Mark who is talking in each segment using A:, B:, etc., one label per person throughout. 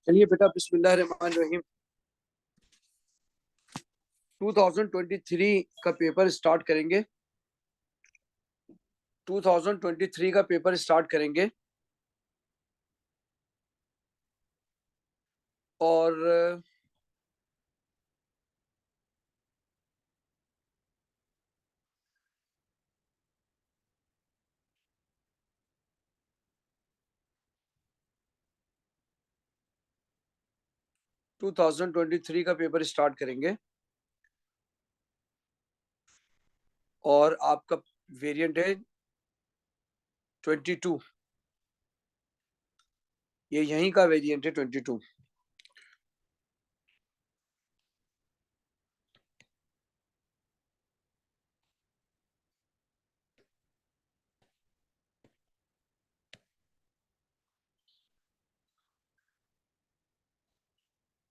A: चलिए बेटा, बिस्मिल्लाहिर्रहमानिर्रहीम। 2023 का पेपर स्टार्ट करेंगे। 2023 का पेपर स्टार्ट करेंगे और 2023 का पेपर स्टार्ट करेंगे और आपका वेरिएंट है 22। ये यहीं का वेरिएंट है 22।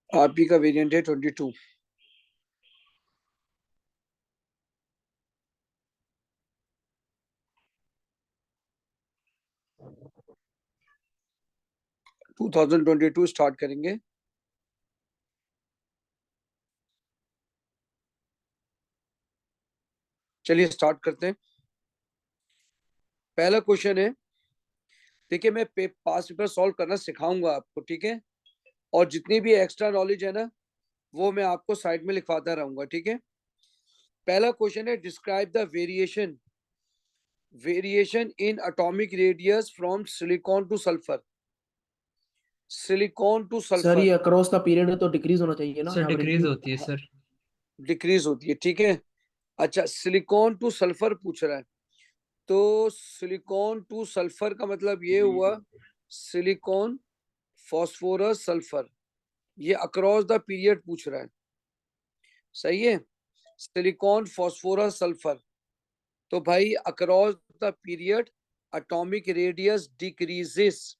A: आप ही का वेरिएंट है 22। टू 2022 स्टार्ट करेंगे। चलिए स्टार्ट करते हैं। पहला क्वेश्चन है, देखिए मैं पास पेपर सॉल्व करना सिखाऊंगा आपको, ठीक है। और जितनी भी एक्स्ट्रा नॉलेज है ना, वो मैं आपको साइड में लिखवाता रहूंगा, ठीक है। पहला क्वेश्चन है, describe the variation in atomic radius from silicon to sulphur. Silicon to
B: sir ये
A: सल्फर
B: अक्रॉस का पीरियड है तो डिक्रीज होना चाहिए ना,
C: सर
B: एवरेज।
C: डिक्रीज होती है सर।
A: डिक्रीज होती है, ठीक है। अच्छा, सिलिकॉन टू सल्फर पूछ रहा है, तो सिलिकॉन टू सल्फर का मतलब ये हुआ सिलिकॉन फॉस्फोरस सल्फर। ये अक्रॉस द पीरियड पूछ रहा है, सही है। सिलिकॉन फॉस्फोरस सल्फर, तो भाई across the period atomic radius decreases,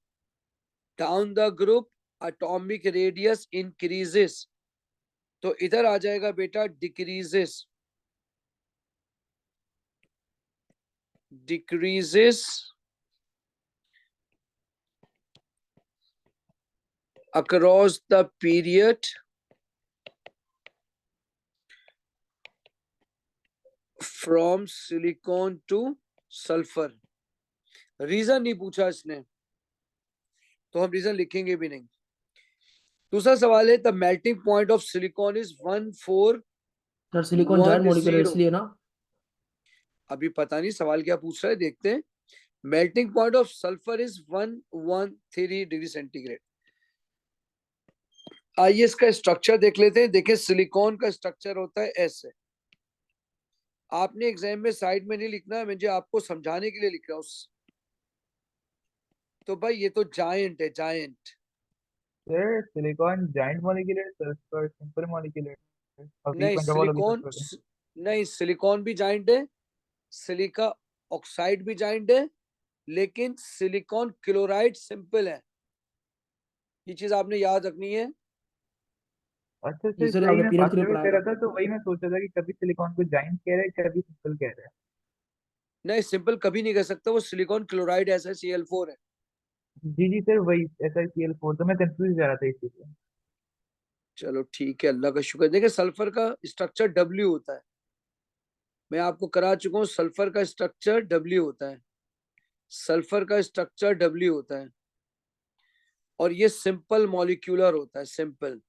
A: down the group atomic radius increases. तो इधर आ जाएगा बेटा decreases, decreases across the period from silicon to sulfur। Reason नहीं पूछा इसने, तो हम रीजन लिखेंगे भी नहीं। दूसरा सवाल है, the melting point of silicon is
B: sir silicon joint molecule
A: 1410।
B: इसलिए ना।
A: अभी पता नहीं सवाल क्या पूछ रहा है, देखते हैं। Melting point of sulphur is 113 degree centigrade. आइए इसका स्ट्रक्चर देख लेते हैं। देखिए सिलिकॉन का स्ट्रक्चर होता है ऐसे। आपने एग्जाम में साइड में नहीं लिखना है, मुझे आपको समझाने के लिए लिख रहा हूँ। तो भाई ये तो जायंट है, giant.
D: Sir silicon giant molecule है, सल्फर सिंपल मॉलिक्यूल है और वीक
A: नहीं
D: वन डबल होगी
A: सिलिकॉन,
D: सल्फर है।
A: नहीं सिलिकॉन भी जाइंट है, सिलिका ऑक्साइड भी जाइंट है, लेकिन सिलिकॉन क्लोराइड सिंपल है। ये चीज आपने याद रखनी है।
D: अच्छा
B: ये
D: सर,
B: सर
D: वही
B: आपने
D: मैं
B: पीरियड
D: पास
B: 3 में
D: पेपर
B: पढ़ाया
D: कह रहा
B: था।
D: था, तो वही मैं सोच रहा था कि कभी सिलिकॉन को जाइंट कह रहे हैं, कभी सिंपल कह रहे हैं।
A: नहीं सिंपल कभी नहीं कर सकता, वो सिलिकॉन क्लोराइड ऐसा Cl4 है।
D: जी जी सर, वही SiCl4, तो मैं कंफ्यूज जा रहा था इस चीज से।
A: चलो ठीक है, अल्लाह का शुक्र। देखिए सल्फर का स्ट्रक्चर W होता है, मैं आपको करा चुका हूँ। सल्फर का स्ट्रक्चर W होता है, सल्फर का स्ट्रक्चर W होता है, और ये सिंपल मॉलिक्यूलर होता है, सिंपल।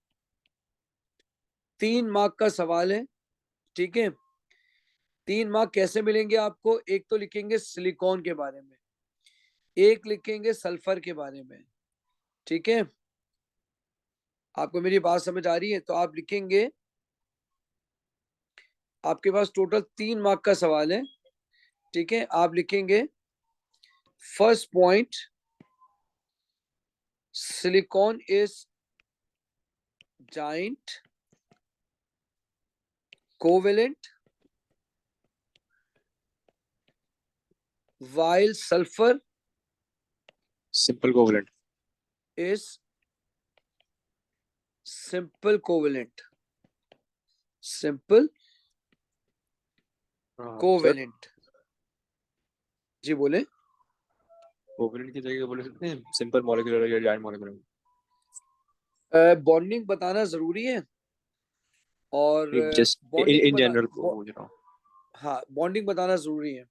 A: 3 मार्क का सवाल है, ठीक है। 3 मार्क कैसे मिलेंगे आपको? एक तो लिखेंगे सिलिकॉन के बारे में, एक लिखेंगे सल्फर के बारे में, ठीक है। आपको मेरी बात समझ आ रही है? तो आप लिखेंगे, आपके पास टोटल 3 मार्क का सवाल है, ठीक है। आप लिखेंगे first point, silicon is giant covalent while sulfur
E: simple covalent
A: is simple covalent, simple covalent। जी बोले।
E: कोवलेंट की जगह बोल सकते हैं सिंपल मॉलिक्यूलर या जाइंट मॉलिक्यूलर।
A: बॉन्डिंग बताना जरूरी है और
E: जस्ट
A: बॉन्डिंग
E: इन जनरल पूछ रहा हूँ.
A: हाँ बॉन्डिंग बताना जरूरी है.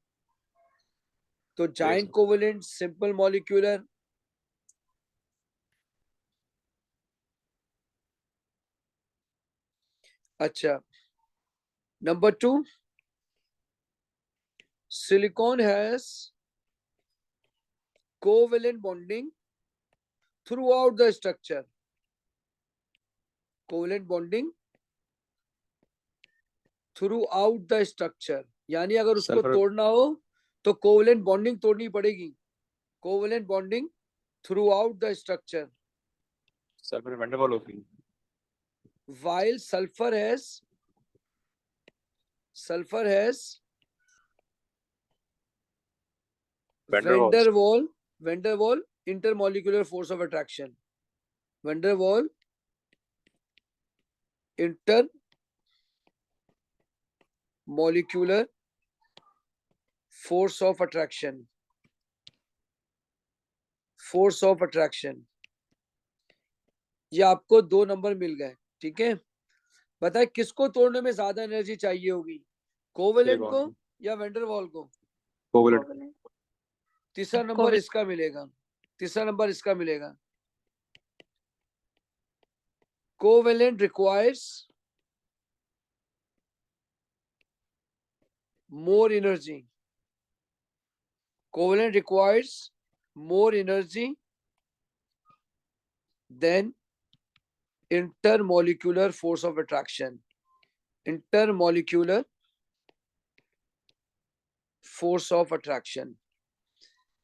A: तो
E: Yes,
A: giant
E: sir.
A: Covalent simple molecular, अच्छा. Number 2, silicon has covalent bonding throughout the structure. Covalent bonding throughout the structure, यानी अगर उसको
E: Sulfur-
A: तोड़ना हो तो कोवेलेंट बॉन्डिंग तोड़नी पड़ेगी. Covalent bonding throughout the structure.
E: Sulfur van der Waals होगी.
A: While sulfur has
E: Van der Waals.
A: van der Waal intermolecular force of attraction. Van der Waal intermolecular force of attraction. Force of attraction. ये आपको 2 number मिल गए. ठीक है, बताए किसको तोड़ने में ज्यादा एनर्जी चाहिए होगी, कोवेलेंट को या वैन डर वाल को?
E: Covalent.
A: तीसरा नंबर इसका मिलेगा. तीसरा नंबर इसका मिलेगा. Covalent requires more energy. Covalent requires more energy than intermolecular force of attraction. Intermolecular force of attraction.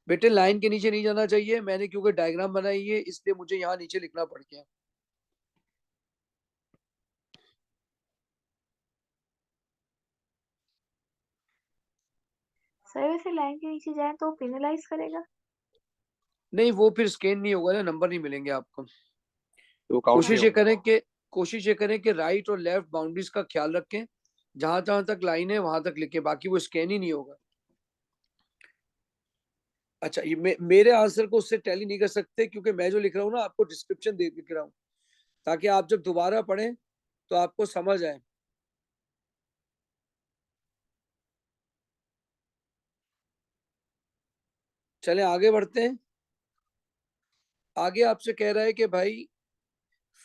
A: बेटे लाइन के नीचे नहीं जाना चाहिए, मैंने क्योंकि डायग्राम बनाई है इसलिए मुझे यहाँ नीचे लिखना पड़ गया.
C: सर वैसे लाइन के नीचे जाए तो पेनलाइज करेगा?
A: नहीं, वो फिर स्कैन नहीं होगा ना, नंबर नहीं मिलेंगे आपको.
E: तो count
A: कोशिश
E: नहीं
A: ये
E: होगा.
A: करें कि राइट और लेफ्ट बाउंड्रीज का ख्याल रखें. जहां जहां तक लाइन है वहां तक लिखें, बाकी वो स्कैन ही नहीं होगा. अच्छा, ये मेरे आंसर को उससे टैली नहीं कर सकते क्योंकि मैं जो लिख रहा हूँ ना आपको डिस्क्रिप्शन दे लिख रहा हूँ ताकि आप जब दोबारा पढ़ें तो आपको समझ आए. चलें आगे बढ़ते हैं. आगे आपसे कह रहा है कि भाई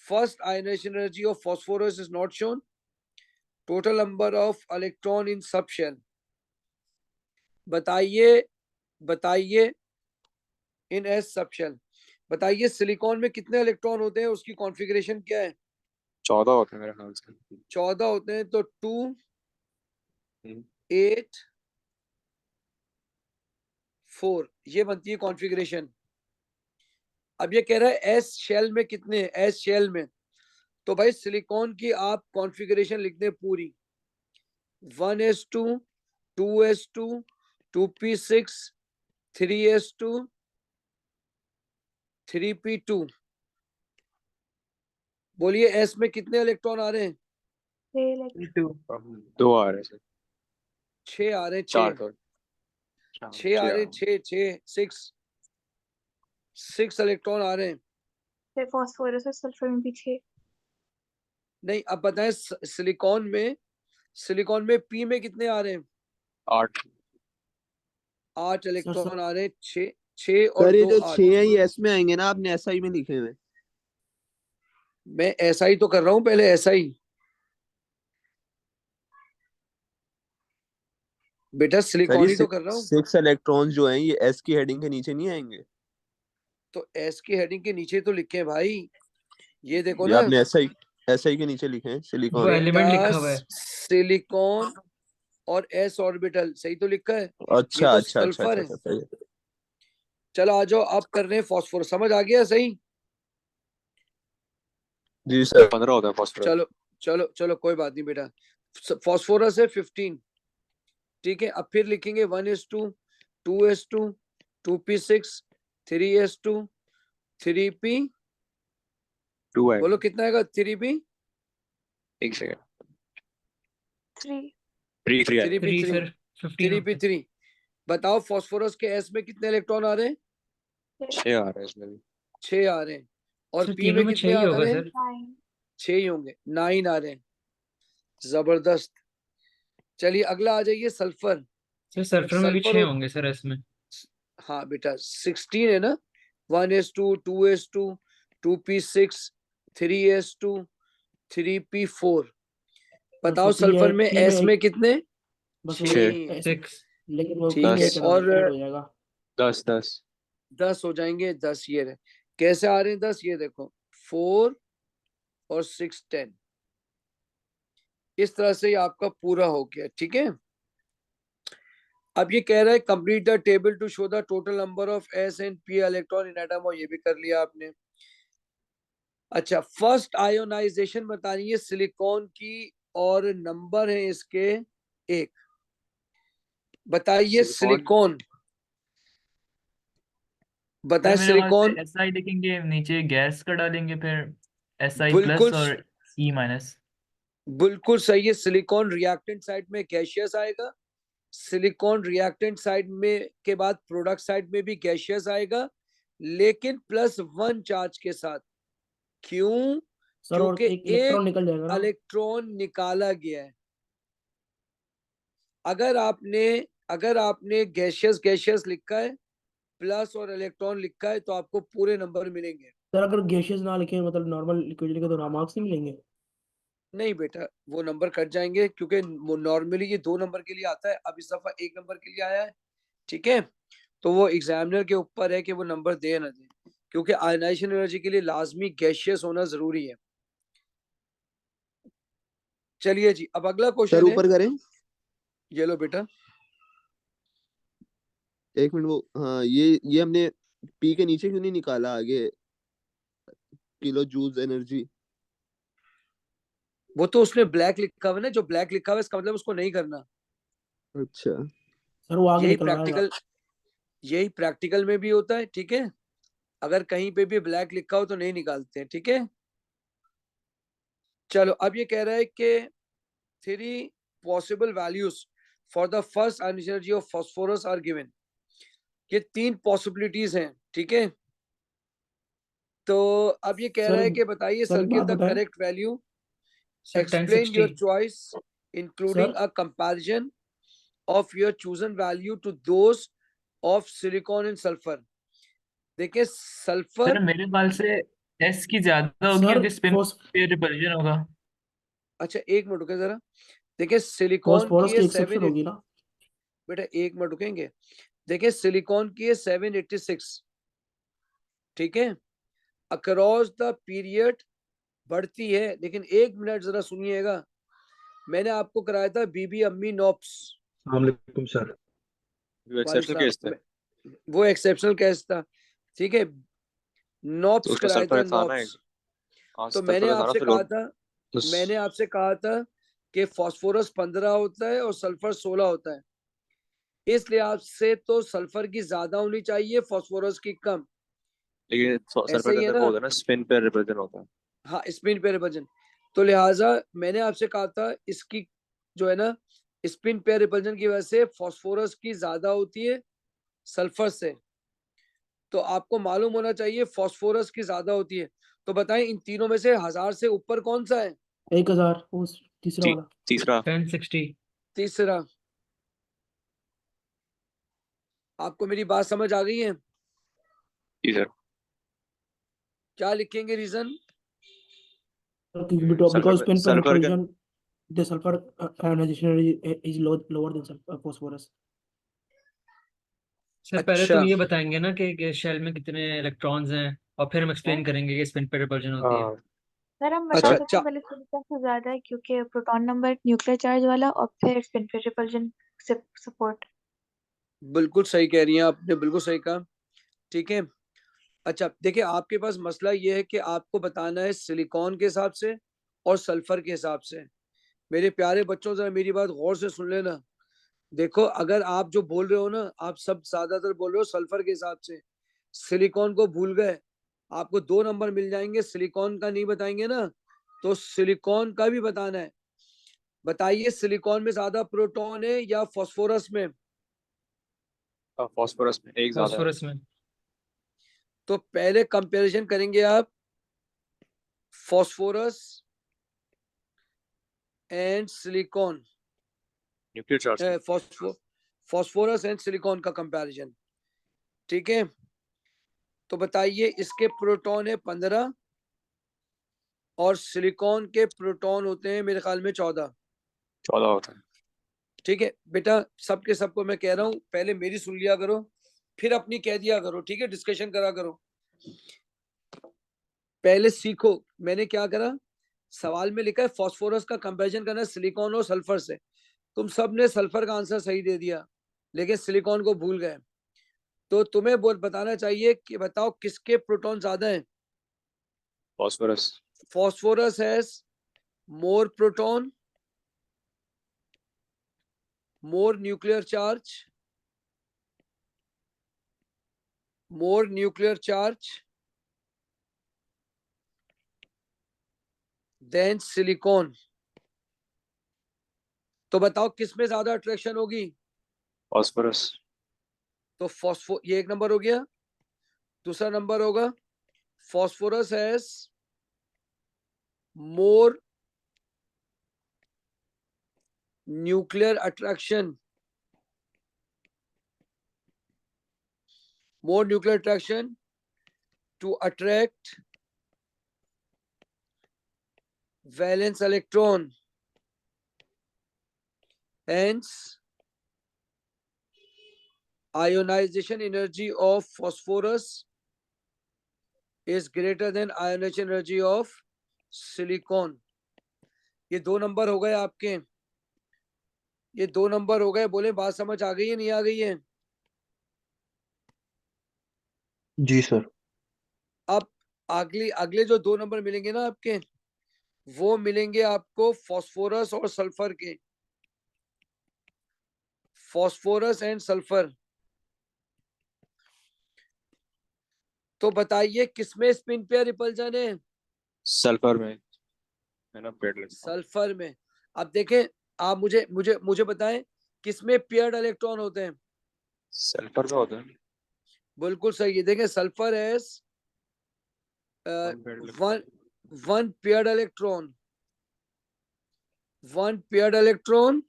A: first ionization energy of phosphorus is not shown. Total number of electron in subshell. बताइए इन एस सब शेल. बताइए सिलिकॉन में कितने इलेक्ट्रॉन होते हैं, उसकी कॉन्फ़िगरेशन क्या है?
E: 14 होते हैं मेरे ख्याल से.
A: 14 होते हैं. तो 2
E: हम्म.
A: 8 4 ये बनती है कॉन्फ़िगरेशन. अब ये कह रहा है एस शेल में कितने हैं, एस शेल में. तो भाई सिलिकॉन की आप कॉन्फ़िगरेशन लिख दें पूरी. 1s2 2s2 2p6 3s2 3p2. बोलिए एस में कितने इलेक्ट्रॉन आ रहे हैं?
D: 2.
E: 2 आ रहे हैं.
A: 6 आ रहे हैं.
E: 4
A: छह आ रहे हैं. 6 इलेक्ट्रॉन आ रहे हैं.
C: फिर फास्फोरस और सल्फर में भी 6.
A: नहीं, अब बताएं सिलिकॉन में पी में कितने आ रहे हैं?
E: 8.
A: 8 इलेक्ट्रॉन आ रहे हैं. 6 और
F: सर ये
A: 2
F: जो
A: 8.
F: 6 है ये एस में आएंगे ना, आपने एसआई में लिखे हुए.
A: मैं ऐसा ही तो कर रहा हूं, पहले ऐसा ही. बेटा
F: सर
A: सिलिकॉन
F: ये
A: ही तो कर रहा हूं.
F: 6 इलेक्ट्रॉन्स जो हैं ये एस की हेडिंग के नीचे नहीं आएंगे?
A: तो एस की हेडिंग के नीचे तो लिखे हैं भाई, ये देखो
F: ये
A: ना.
F: आपने एसआई के नीचे लिखे हैं सिलिकॉन.
B: वो एलिमेंट लिखा हुआ है.
A: सिलिकॉन और एस ऑर्बिटल सही तो लिखा है.
F: अच्छा
A: ये तो
F: अच्छा अच्छा
A: सल्फर
F: अच्छा
A: है.
F: सही है.
A: चलो आ जाओ, अब कर रहे हैं फॉस्फोरस. समझ आ गया सही?
F: जी सर.
E: 15 होता है फॉस्फोरस.
A: चलो चलो चलो कोई बात नहीं बेटा. फॉस्फोरस है 15. ठीक है, अब फिर लिखेंगे 1s2 2s2 2p6 3s2 3p.
E: 2 है.
A: बोलो कितना आएगा 3p?
E: एक सेकंड.
C: 3.
E: 3 है.
B: 3 सर 15 होते हैं.
A: 3p3. बताओ फास्फोरस के एस में कितने इलेक्ट्रॉन आ रहे हैं?
E: 6 आ रहे हैं इसमें भी.
A: 6 आ रहे हैं. और
B: सर
A: पी
B: तीनों
A: में
B: में
A: कितने
B: 6 ही
A: आ
B: होगा
A: रहे हैं?
B: सर।
C: 9.
A: 6 ही होंगे, 9 आ रहे हैं, जबरदस्त। चलिए अगला आ जाइए सल्फर।
B: सर सल्फर में भी
A: सल्फर
B: 6 होंगे सर इसमें।
A: हाँ बेटा 16 है ना, 1s2 2s2 2p6 3s2 3p4। बताओ सल्फर में एस में कितने?
G: बस वो
A: 6।
B: 6।
G: लेकिन वो
A: ठीक
G: पी
A: है,
G: में
A: और
G: ऐड हो जाएगा।
E: 10
A: 10 हो जाएंगे, 10 ये रहे। कैसे आ रहे हैं 10? ये देखो 4 और 6 10। इस तरह से ये आपका पूरा हो गया, ठीक है। अब ये कह रहा है complete the table to show the total number of S and P electron in atom, और ये भी कर लिया आपने। अच्छा, फर्स्ट आयोनाइजेशन बताइए सिलिकॉन की, और नंबर है इसके 1। बताइए सिलिकॉन, बताएं
H: सर मेरे ख्याल
A: सिलिकॉन।
H: से SI लिखेंगे, नीचे गैस का डालेंगे, फिर SI
A: बिल्कुल
H: प्लस और E माइनस।
A: बिल्कुल सही है। सिलिकॉन रिएक्टेंट साइड में गैसियस आएगा, सिलिकॉन रिएक्टेंट साइड में के बाद प्रोडक्ट साइड में भी गैसियस आएगा, लेकिन +1 चार्ज के साथ। क्यों?
G: सर और
A: क्योंकि
G: एक इलेक्ट्रॉन निकल जाएगा ना।
A: इलेक्ट्रॉन निकाला गया है। अगर आपने गैसियस गैसियस लिखा है, प्लस और इलेक्ट्रॉन लिखा है, तो आपको पूरे नंबर मिलेंगे।
G: सर अगर गैसियस ना लिखे, मतलब नॉर्मल लिक्विड लिखे, तो मार्क्स नहीं मिलेंगे?
A: नहीं बेटा, वो नंबर कट जाएंगे, क्योंकि नॉर्मली ये 2 नंबर के लिए आता है, अब इस दफा 1 नंबर के लिए आया है, ठीक है। तो वो एग्जामिनर के ऊपर है कि वो नंबर दे ना दे, क्योंकि आयनाइजेशन एनर्जी के लिए लाजमी गैसियस होना जरूरी है। चलिए जी, अब अगला
F: सर
A: क्वेश्चन है।
F: ऊपर करें,
A: ये लो बेटा,
F: 1 मिनट। वो हाँ, ये हमने पी के नीचे क्यों नहीं निकाला आगे, किलो जूल्स एनर्जी?
A: वो तो उसने ब्लैक लिखा हुआ है ना, जो ब्लैक लिखा हुआ है इसका मतलब उसको नहीं करना।
F: अच्छा,
G: सर वो आगे
A: यही
G: निकलवाएगा।
A: प्रैक्टिकल में भी होता है, ठीक है। अगर कहीं पे भी ब्लैक लिखा हो तो नहीं निकालते हैं, ठीक है। चलो, अब ये कह रहा है कि 3 possible values for the first energy of phosphorus are given. ये 3 पॉसिबिलिटीज हैं, ठीक है। तो अब ये कह रहा
G: सर
A: है कि बताइए
G: सर एक
A: सर्किल
G: बात
A: द
G: बताएं।
A: Correct value,
B: sir
A: explain your
B: 1060।
A: choice including
G: sir
A: a comparison of your chosen value to those of silicon and sulfur। देखिए
H: सर
A: सल्फर,
H: मेरे ख्याल से S की ज्यादा होगी,
G: सर
H: क्योंकि स्पिन
G: फॉस
H: पे रिपल्जन होगा।
A: अच्छा 1 मिनट रुके जरा। देखिए सिलिकॉन की
G: फॉस्फोरस
A: है
G: की
A: 7,
G: एक्सेप्शन होगी ना।
A: बेटा 1 मिनट रुकेंगे। देखिए सिलिकॉन की है 786, ठीक है। अक्रॉस द पीरियड बढ़ती है, लेकिन 1 मिनट जरा सुनिएगा। मैंने आपको कराया था बीबी अम्मी नॉप्स।
I: वालेकुम सर।
E: एक्सेप्शनल केस था,
A: वो एक्सेप्शनल केस था, ठीक है।
E: तो
A: नॉप्स
E: उसमें
A: कराया
E: सल्फर
A: था,
E: था ना
A: नॉप्स।
E: हाँ
A: तो
E: सल्फर का था ना, फिर
A: मैंने आपसे कहा था कि फास्फोरस 15 होता है और सल्फर 16 होता है। इस लिहाज से तो सल्फर की ज्यादा होनी चाहिए, फास्फोरस की कम।
E: लेकिन
A: ऐसा
E: सल्फर के
A: ही है
E: अंदर
A: ना?
E: वो होता है ना, स्पिन पे रिप्रेजेंट होता है।
A: हाँ, स्पिन पेयर रिपल्जन। तो लिहाजा मैंने आपसे कहा था इसकी जो है ना, स्पिन पेयर रिपल्जन की वजह से फास्फोरस की ज्यादा होती है सल्फर से। तो आपको मालूम होना चाहिए फास्फोरस की ज्यादा होती है। तो बताएं इन तीनों में से 1000 से ऊपर कौन सा है?
G: 1000, वो तीसरा वाला।
E: तीसरा
B: 1060।
A: तीसरा। आपको मेरी बात समझ आ गई है?
E: जी सर।
A: क्या लिखेंगे reason?
G: Because spin per
E: sulphur का
G: repulsion, the sulfur ionization is lower than phosphorus.
B: Sir पहले तो
A: अच्छा,
B: ये बताएंगे ना कि शेल में कितने इलेक्ट्रॉन्स हैं, और फिर हम एक्सप्लेन करेंगे कि स्पिन पे रिपल्जन होती है।
I: हाँ
C: सर हम
A: अच्छा,
C: बता
E: सर
C: सकते
A: अच्छा।
C: हैं पहले सिलिकॉन से ज्यादा है, क्योंकि प्रोटॉन नंबर न्यूक्लियर चार्ज वाला, और फिर स्पिन पे रिपल्जन से सपोर्ट।
A: बिल्कुल सही कह रही हैं आपने, बिल्कुल सही कहा, ठीक है। अच्छा देखिए, आपके पास मसला ये है कि आपको बताना है सिलिकॉन के हिसाब से और सल्फर के हिसाब से। मेरे प्यारे बच्चों, जरा मेरी बात गौर से सुन लेना। देखो, अगर आप जो बोल रहे हो ना, आप सब ज्यादातर बोल रहे हो सल्फर के हिसाब से, सिलिकॉन को भूल गए। आपको 2 नंबर मिल जाएंगे, सिलिकॉन का नहीं बताएंगे ना, तो सिलिकॉन का भी बताना है। बताइए सिलिकॉन में ज्यादा प्रोटॉन है या फास्फोरस में?
E: फास्फोरस में एक ज्यादा है।
B: फास्फोरस में।
A: तो पहले कंपैरिजन करेंगे आप phosphorus and silicon,
E: nuclear charge
A: phosphorus and silicon का कंपैरिजन, ठीक है। तो बताइए इसके प्रोटॉन है 15 और सिलिकॉन के प्रोटॉन होते हैं मेरे ख्याल में 14।
E: 14 होता है।
A: ठीक है बेटा, सबके सबको मैं कह रहा हूँ, पहले मेरी सुन लिया करो, फिर अपनी कह दिया करो, ठीक है, डिस्कशन करा करो। पहले सीखो, मैंने क्या करा, सवाल में लिखा है फास्फोरस का कंपैरिजन करना है सिलिकॉन और सल्फर से। तुम सब ने सल्फर का आंसर सही दे दिया, लेकिन सिलिकॉन को भूल गए। तो तुम्हें बताना चाहिए कि बताओ किसके प्रोटॉन ज्यादा हैं।
E: Phosphorus.
A: Phosphorus has more proton, more nuclear charge, than silicon। तो बताओ किसमें ज्यादा अट्रैक्शन होगी।
E: फॉस्फोरस।
A: तो ये एक नंबर हो गया। दूसरा नंबर होगा phosphorus has more nuclear attraction, to attract valence electron, hence ionization energy of phosphorus is greater than ionization energy of silicon। ये 2 नंबर हो गए आपके, ये 2 नंबर हो गए। बोले बात समझ आ गई है नहीं आ गई है।
D: जी सर।
A: अब अगले जो 2 नंबर मिलेंगे ना आपके, वो मिलेंगे आपको फास्फोरस और सल्फर के, फास्फोरस एंड सल्फर। तो बताइए किसमें स्पिन पेयर रिपल्जन है।
E: सल्फर में है ना, पेड इलेक्ट्रॉन।
A: सल्फर में। अब देखें, आप मुझे मुझे मुझे बताएं किसमें पेयर्ड इलेक्ट्रॉन होते हैं।
E: सल्फर में होता है।
A: बिल्कुल सही है। देखें sulphur as
E: One paired electron.
A: one paired electron,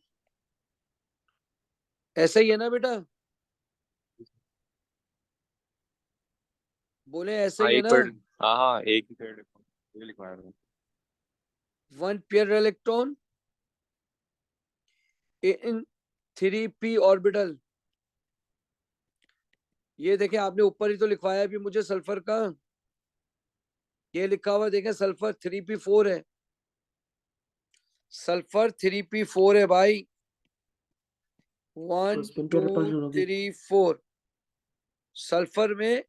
A: ऐसा ही है ना बेटा, बोले ऐसा
E: हाँ
A: ही है
E: एक
A: ना।
E: पेड, हाँ एक ही पेड इलेक्ट्रॉन, ये लिखवाया मैंने।
A: one paired electron in 3p orbital. ये देखें आपने ऊपर ही तो लिखवाया भी मुझे सल्फर का, ये लिखा हुआ देखें सल्फर 3p4 है, सल्फर 3p4 है भाई। 1
G: स्पिन पेयर
A: 2
G: रिपल्जन होगी।
A: 3 4 सल्फर में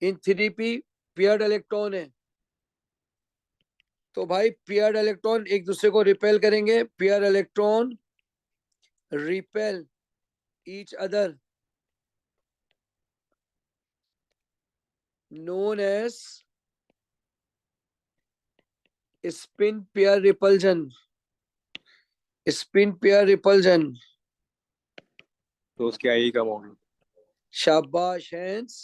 A: इन 3p पेयर्ड इलेक्ट्रॉन है। तो भाई पेयर्ड इलेक्ट्रॉन एक दूसरे को रिपेल करेंगे, pair electron repel each other, known as spin pair repulsion, spin pair repulsion।
E: तो उसकी आई कम होगी।
A: शाबाश। hence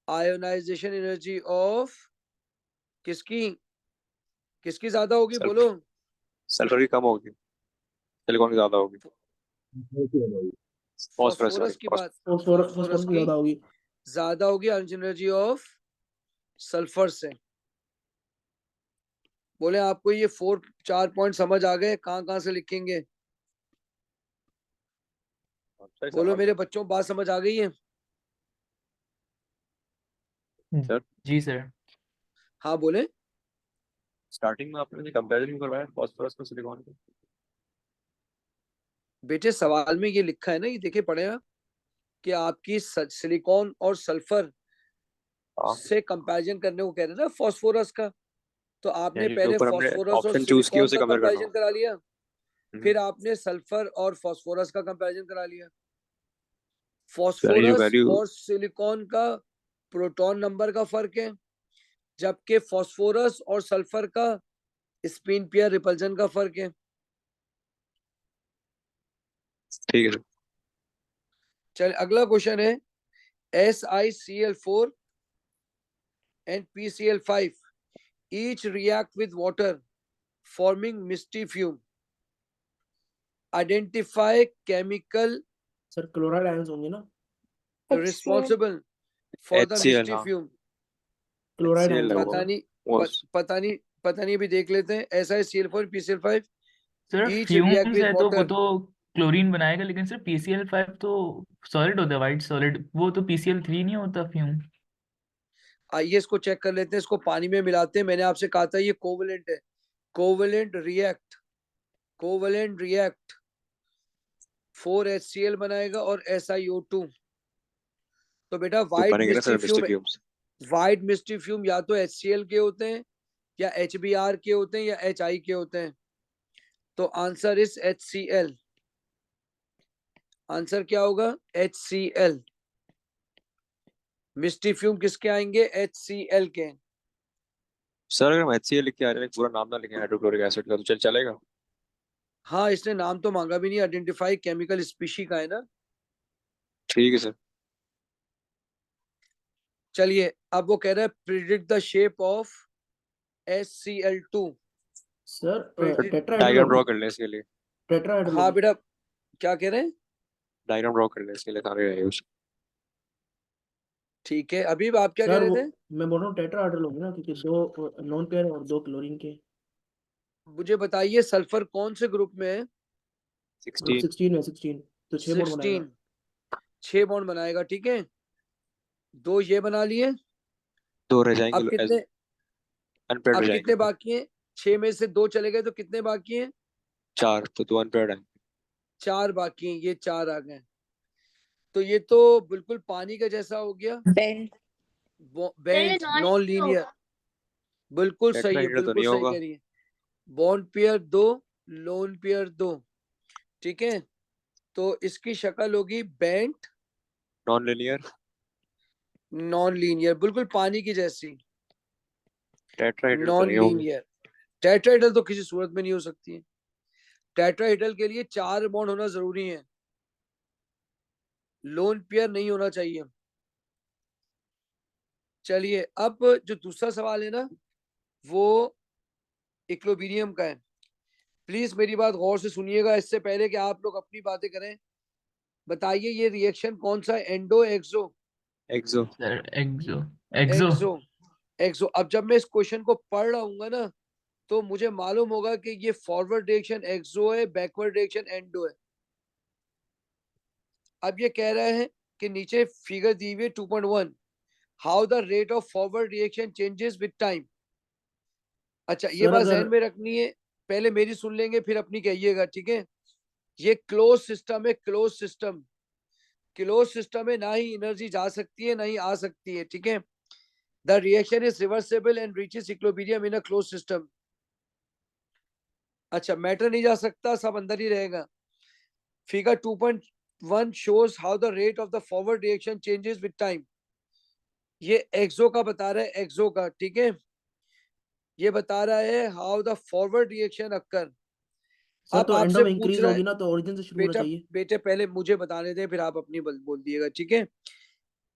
A: आयोनाइजेशन एनर्जी ऑफ किसकी किसकी ज्यादा होगी
E: सल्फर।
A: बोलो।
E: सल्फर की कम होगी, सिलिकॉन की ज्यादा होगी। फॉस्फोरस
A: फास्फोरस की बात,
G: फास्फोरस
A: फास्फोरस
G: की
A: की
G: ज्यादा होगी।
A: ज्यादा होगी एनर्जी ऑफ सल्फर से। बोले आपको ये 4 पॉइंट समझ आ गए, कहाँ से लिखेंगे।
E: अच्छा ही
A: बोलो
E: सवाल
A: मेरे
E: था।
A: बच्चों बात समझ आ गई है।
E: सर
H: जी सर।
A: हाँ बोले।
E: स्टार्टिंग में आपने कंपैरिजन करवाया फॉस्फोरस में सिलिकॉन का।
A: बेटे सवाल में ये लिखा है ना, ये देखे पढ़े आप, कि आपकी सिलिकॉन और सल्फर
E: हाँ
A: से कंपैरिजन करने को कह रहे हैं ना फास्फोरस का। तो आपने
E: यानी जो
A: पहले
E: ऊपर हमने
A: फास्फोरस और
E: ऑप्शन चूज किया
A: सिलिकॉन
E: उसे
A: का
E: कंपेयर करना
A: कंपैरिजन
E: होगा।
A: करा लिया, फिर आपने सल्फर और फास्फोरस का कंपैरिजन करा लिया।
E: यानी जो
A: फास्फोरस
E: वैल्यू
A: और सिलिकॉन का प्रोटॉन नंबर का फर्क है, जबकि फास्फोरस और सल्फर का स्पिन पेयर रिपल्जन का फर्क है।
E: ठीक है सर।
A: चल अगला क्वेश्चन है, SiCl4 and PCl5 each react with water forming misty fume. Identify chemical
G: sir chloride ions होंगे ना?
A: responsible for the
E: HCl,
A: misty
E: हाँ।
A: fume.
G: क्लोराइड
E: HCl
G: आयंस
E: लगा
A: पता
E: हुआ।
A: नहीं
E: Was
A: पता नहीं अभी देख लेते हैं. SiCl4 PCl5
H: sir
A: each react
H: fumes
A: with
H: है तो वो
A: water.
H: तो क्लोरीन बनाएगा, लेकिन सर PCl5 तो सॉलिड होता है, वाइट सॉलिड, वो तो PCl3 नहीं होता फ्यूम।
A: आइए इसको चेक कर लेते हैं. इसको पानी में मिलाते हैं. मैंने आपसे कहा था ये कोवलेंट है. कोवलेंट रिएक्ट 4HCl बनाएगा और SiO2. तो बेटा
E: तो
A: वाइट
E: बनेंगे ना
A: मिस्टी
E: सर मिस्टी
A: फ्यूम,
E: फ्यूम्स।
A: वाइट मिस्टी फ्यूम या तो HCl के होते हैं या HBr के होते हैं या HI के होते हैं. तो आंसर इज HCl. आंसर क्या होगा? HCl. मिस्टी फ्यूम किसके आएंगे? HCl के.
E: सर अगर हम HCl लिख के आ रहे हैं, पूरा नाम ना लिखें हाइड्रोक्लोरिक एसिड का, तो चलेगा?
A: हाँ, इसने नाम तो मांगा भी नहीं. आइडेंटिफाई केमिकल स्पीशी का है ना.
E: ठीक है सर।
A: चलिए अब वो कह रहा है predict the shape of HCl2.
G: Sir
A: Predict-
G: tetrahedral
E: diagram draw
G: होगी.
E: कर लें इसके लिए।
G: टेट्राहेड्रल
A: हाँ
G: होगी.
A: बेटा, क्या कह रहे हैं?
E: डायग्राम ड्रॉ कर लें इसके लिए, सारे रहेंगे उसमें।
A: ठीक है. अभी आप क्या कह
G: सर
A: रहे
G: वो
A: थे?
G: मैं बोल रहा हूँ टेट्राहेड्रल होगी ना, क्योंकि 2 नॉन पेयर और 2 क्लोरीन के.
A: मुझे बताइए सल्फर कौन से ग्रुप में है?
G: ग्रुप
E: 16।
G: 16 है. 16 तो 6 बॉन्ड बनाएगा.
A: 16. 6 बॉन्ड बनाएगा. ठीक है. 2 ये बना लिए.
E: 2 रह जाएंगे,
A: अब कितने
E: अनपेयर्ड रह
A: अब कितने
E: जाएंगे।
A: बाकी हैं? 6 में से 2 चले गए तो कितने बाकी हैं?
E: 4, तो 2 अनपेयर्ड आएंगे।
A: 4 बाकी हैं. ये 4 आ गए. तो ये तो बिल्कुल पानी का जैसा हो गया. Bent non linear. बिल्कुल सही है.
E: टेट्राहेड्रल तो
A: बिल्कुल
E: नहीं
A: सही
E: होगा।
A: कह रही है. Bond pair 2, lone pair 2. ठीक है. तो इसकी शक्ल होगी bent
E: non linear.
A: Non linear. बिल्कुल पानी की जैसी.
E: टेट्राहेड्रल तो
A: नॉन
E: नहीं होगा।
A: लीनियर. टेट्राहेड्रल तो किसी सूरत में नहीं हो सकती है. टेट्राहेड्रल के लिए 4 बॉन्ड होना जरूरी है. लोन पेयर नहीं होना चाहिए. चलिए अब जो दूसरा सवाल है ना, वो इक्लोबीरियम का है. प्लीज मेरी बात गौर से सुनिएगा इससे पहले कि आप लोग अपनी बातें करें. बताइए ये रिएक्शन कौन सा है? एंडो एक्सो?
E: एक्सो।
H: सर एक्सो एक्सो
A: एक्सो. एक्सो. अब जब मैं इस क्वेश्चन को पढ़ रहा हूँ ना, तो मुझे मालूम होगा कि ये फॉरवर्ड डायरेक्शन एक्सो है, बैकवर्ड डायरेक्शन एंडो है. अब ये कह रहे हैं कि नीचे फिगर दी हुई है 2.1. How the rate of forward reaction changes with time. अच्छा, ये
G: सर
A: बात
G: अगर
A: जहन में रखनी है. पहले मेरी सुन लेंगे फिर अपनी कहिएगा. ठीक है. ये क्लोज सिस्टम है. क्लोज सिस्टम में ना ही एनर्जी जा सकती है ना ही आ सकती है. ठीक है. The reaction is reversible and reaches equilibrium in a close system. अच्छा, मैटर नहीं जा सकता, सब अंदर ही रहेगा. Figure 2.1 shows how the rate of the forward reaction changes with time. ये एक्सो का बता रहा है. एक्सो का. ठीक है. ये बता रहा है how the forward reaction occur.
G: Sir
A: अब
G: तो एंडो
A: आपसे
G: में
A: पूछ
G: इंक्रीज
A: रहा है
G: होगी ना, तो ओरिजिन से शुरू होना
A: बेटा,
G: चाहिए.
A: पहले मुझे बताने दें फिर आप अपनी बोल दिएगा. ठीक है.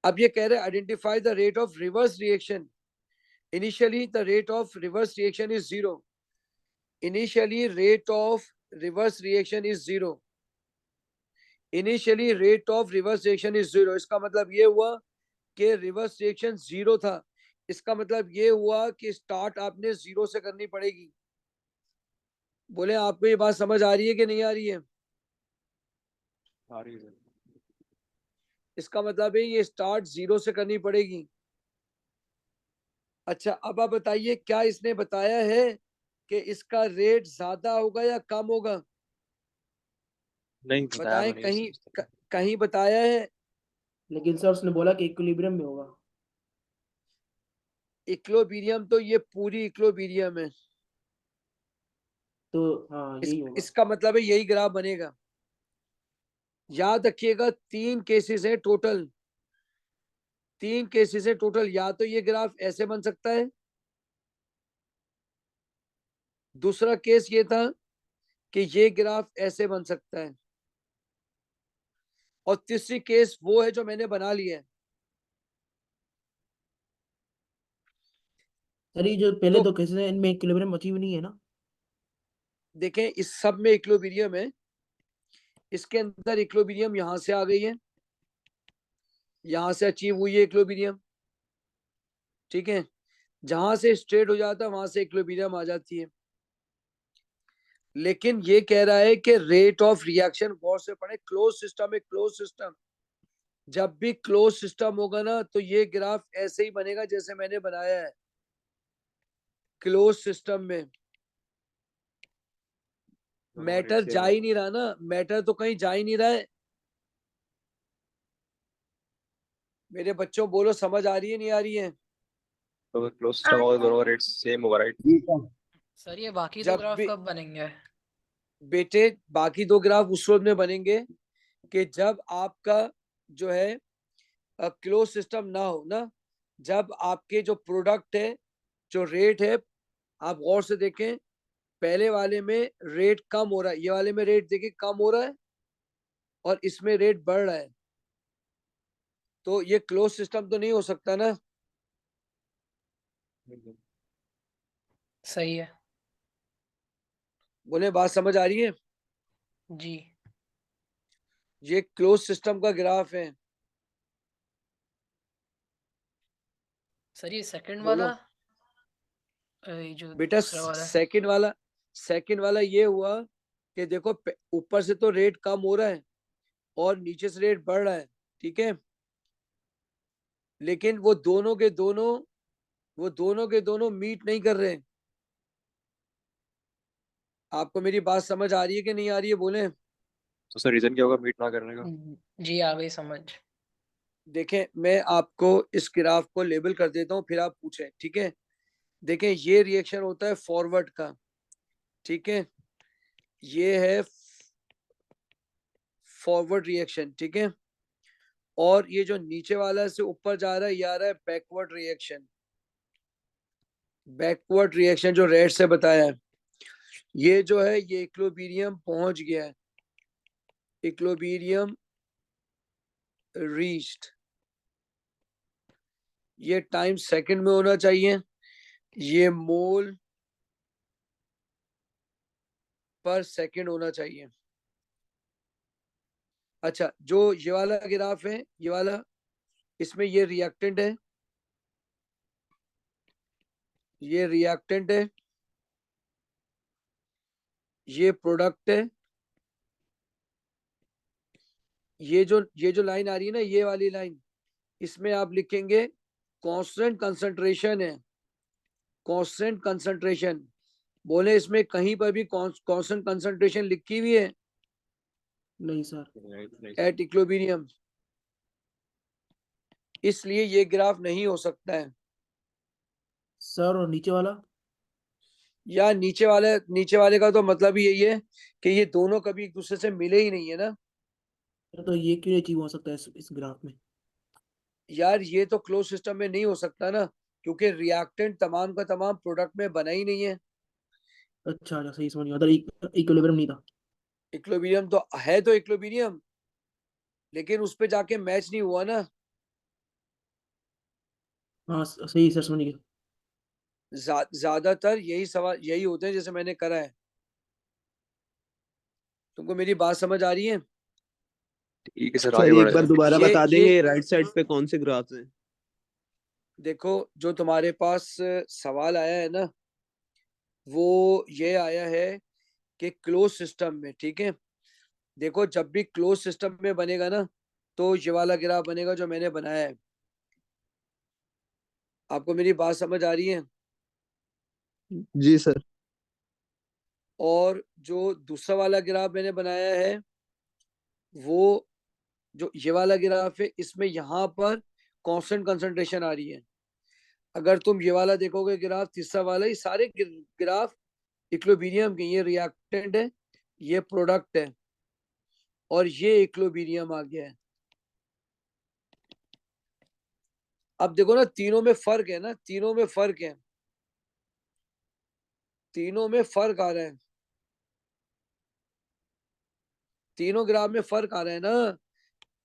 A: अब ये कह रहे हैं identify the rate of reverse reaction. Initially the rate of reverse reaction is 0. Initially rate of reverse reaction is 0. Initially rate of reverse reaction is 0. इसका मतलब ये हुआ कि रिवर्स रिएक्शन 0 था. इसका मतलब ये हुआ कि स्टार्ट आपने 0 से करनी पड़ेगी. बोले आपको ये बात समझ आ रही है कि नहीं आ रही है?
E: आ रही है सर।
A: इसका मतलब है ये स्टार्ट 0 से करनी पड़ेगी. अच्छा, अब आप बताइए क्या इसने बताया है कि इसका रेट ज्यादा होगा या कम होगा?
E: नहीं बताया
A: बताएं.
E: तो नहीं
A: कहीं
E: इसने।
A: कहीं बताया है?
G: लेकिन सर उसने बोला कि इक्विलिब्रियम में होगा.
A: इक्लोबीरियम तो ये पूरी इक्लोबीरियम है.
G: तो हाँ यही होगा.
A: इसका मतलब है यही ग्राफ बनेगा. याद रखिएगा 3 केसेस है टोटल. 3 केसेस है टोटल. या तो ये ग्राफ ऐसे बन सकता है. दूसरा केस ये था कि ये ग्राफ ऐसे बन सकता है. और तीसरी केस वो है जो मैंने बना लिया है.
G: सर ये जो पहले
A: तो
G: दो केसेस हैं इनमें इक्विलिब्रियम अचीव नहीं है ना?
A: देखें, इस सब में इक्विलिब्रियम है, इसके अंदर इक्विलिब्रियम यहां से आ गई है, यहां से अचीव हुई है इक्विलिब्रियम, ठीक है। जहां से स्ट्रेट हो जाता है वहां से इक्विलिब्रियम आ जाती है। लेकिन ये कह रहा है कि रेट ऑफ रिएक्शन, गौर से पढ़े, क्लोज सिस्टम है, क्लोज सिस्टम। जब भी क्लोज सिस्टम होगा ना तो ये ग्राफ ऐसे ही बनेगा जैसे मैंने बनाया है। क्लोज सिस्टम में मैटर जा ही नहीं रहा ना, मैटर तो कहीं जा ही नहीं रहा है। मेरे बच्चों बोलो, समझ आ रही है नहीं आ रही है?
E: तो क्लोज सिस्टम होगा, दोनों का रेट सेम होगा, राइट?
I: सर ये बाकी दो
A: जब
I: ग्राफ
A: भी
I: कब बनेंगे?
A: बेटे, बाकी दो ग्राफ उस रोज में बनेंगे कि जब आपका जो है क्लोज सिस्टम ना हो ना, जब आपके जो प्रोडक्ट है, जो रेट है, आप गौर से देखें, पहले वाले में रेट कम हो रहा है, ये वाले में रेट देखिए कम हो रहा है, और इसमें रेट बढ़ रहा है। तो ये क्लोज सिस्टम तो नहीं हो सकता ना।
I: सही है
A: बोले बात समझ आ रही है?
I: जी।
A: ये क्लोज सिस्टम का ग्राफ है।
I: सर ये सेकंड
A: बोलो
I: वाला, ये जो
A: बेटा,
I: दूसरा वाला है।
A: सेकंड वाला ये हुआ कि देखो, ऊपर से तो रेट कम हो रहा है और नीचे से रेट बढ़ रहा है, ठीक है। लेकिन वो दोनों के दोनों मीट नहीं कर रहे। आपको मेरी बात समझ आ रही है कि नहीं आ रही है? बोले।
E: तो सर रीजन क्या होगा मीट ना करने का?
I: जी आ गई समझ।
A: देखें, मैं आपको इस ग्राफ को लेबल कर देता हूँ, फिर आप पूछें, ठीक है। देखें, ये रिएक्शन होता है फॉरवर्ड का, ठीक है। ये है फॉरवर्ड रिएक्शन, ठीक है। और ये जो नीचे वाला से ऊपर जा रहा है, ये आ रहा है बैकवर्ड रिएक्शन। बैकवर्ड रिएक्शन जो रेड से बताया है, ये जो है ये इक्विलिब्रियम पहुंच गया है, इक्विलिब्रियम रीच्ड। ये टाइम सेकंड में होना चाहिए, ये मोल पर सेकंड होना चाहिए। अच्छा, जो ये वाला ग्राफ है, ये वाला, इसमें ये रिएक्टेंट है, ये रिएक्टेंट है, ये प्रोडक्ट है। ये जो लाइन आ रही है ना, ये वाली लाइन, इसमें आप लिखेंगे कांस्टेंट कंसंट्रेशन है, कांस्टेंट कंसंट्रेशन। बोले इसमें कहीं पर भी कांस्टेंट कंसंट्रेशन लिखी हुई है?
G: नहीं सर।
E: नहीं
A: एट इक्विलिब्रियम। इसलिए ये ग्राफ नहीं हो सकता है।
G: सर और नीचे वाला?
A: या नीचे वाले का तो मतलब ही यही है कि ये दोनों कभी एक दूसरे से मिले ही नहीं है ना।
G: तो ये क्यों अचीव हो सकता है इस ग्राफ में?
A: यार, ये तो क्लोज सिस्टम में नहीं हो सकता ना, क्योंकि रिएक्टेंट तमाम का तमाम प्रोडक्ट में बना ही नहीं है।
G: अच्छा अच्छा, सही समझ गया, उधर इक्विलिब्रियम नहीं था।
A: इक्विलिब्रियम तो है, तो इक्विलिब्रियम, लेकिन उस पे जाके मैच नहीं हुआ ना।
G: हाँ सही सर, समझ गया।
A: ज्यादातर यही सवाल यही होते हैं जैसे मैंने करा है। तुमको मेरी बात समझ आ रही है?
E: ठीक है सर,
F: सर
E: आगे
F: एक
E: बढ़े
F: बार
E: सर।
F: दोबारा
A: ये
F: बता
A: ये
F: देंगे राइट साइड पे कौन से ग्राफ्स हैं?
A: देखो, जो तुम्हारे पास सवाल आया है ना, वो ये आया है कि क्लोज सिस्टम में, ठीक है। देखो, जब भी क्लोज सिस्टम में बनेगा ना, तो ये वाला ग्राफ बनेगा जो मैंने बनाया है। आपको मेरी बात समझ आ रही है?
F: जी सर।
A: और जो दूसरा वाला ग्राफ मैंने बनाया है, वो जो ये वाला ग्राफ है, इसमें यहाँ पर कांस्टेंट कंसंट्रेशन आ रही है। अगर तुम ये वाला देखोगे ग्राफ, तीसरा वाला, ये सारे ग्राफ इक्विलिब्रियम के, ये रिएक्टेंट है, ये प्रोडक्ट है, और ये इक्विलिब्रियम आ गया है। अब देखो ना, तीनों में फर्क है ना, तीनों में फर्क है, तीनों में फर्क आ रहा है, तीनों ग्राफ में फर्क आ रहा है ना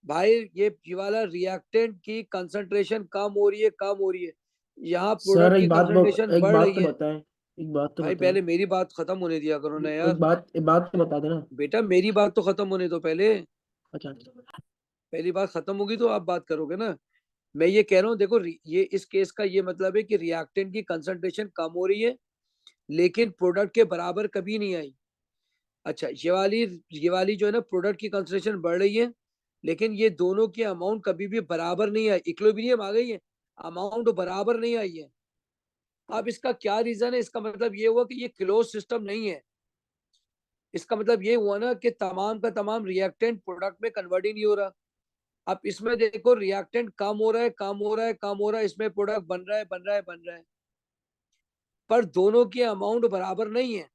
A: भाई। ये वाला रिएक्टेंट की कंसंट्रेशन कम हो रही है, कम हो रही है, यहाँ
G: सर
A: प्रोडक्ट की कंसंट्रेशन
G: एक
A: बढ़
G: बात
A: रही
G: तो
A: है।
G: बताएं, एक बात तो
A: भाई
G: बताएं,
A: पहले मेरी बात खत्म होने दिया करो ना यार।
G: एक बात तो बता देना।
A: बेटा मेरी बात तो खत्म होने दो पहले।
G: अच्छा
A: पहली बात खत्म होगी तो आप बात करोगे ना। मैं ये कह रहा हूँ देखो, ये इस केस का ये मतलब है कि रिएक्टेंट की कंसंट्रेशन कम हो रही है लेकिन प्रोडक्ट के बराबर कभी नहीं आई। अच्छा ये वाली जो है ना, प्रोडक्ट की कंसंट्रेशन बढ़ रही है लेकिन ये दोनों की अमाउंट कभी भी बराबर नहीं आई। इक्विलिब्रियम आ गई है, अमाउंट बराबर नहीं आई है। अब इसका क्या रीजन है? इसका मतलब ये हुआ कि ये क्लोज सिस्टम नहीं है। इसका मतलब ये हुआ ना कि तमाम का तमाम रिएक्टेंट प्रोडक्ट में कन्वर्ट ही नहीं हो रहा। अब इसमें देखो रिएक्टेंट कम हो रहा है, कम हो रहा है, कम हो रहा है, इसमें प्रोडक्ट बन रहा है, बन रहा है, बन रहा है, पर दोनों की अमाउंट बराबर नहीं है।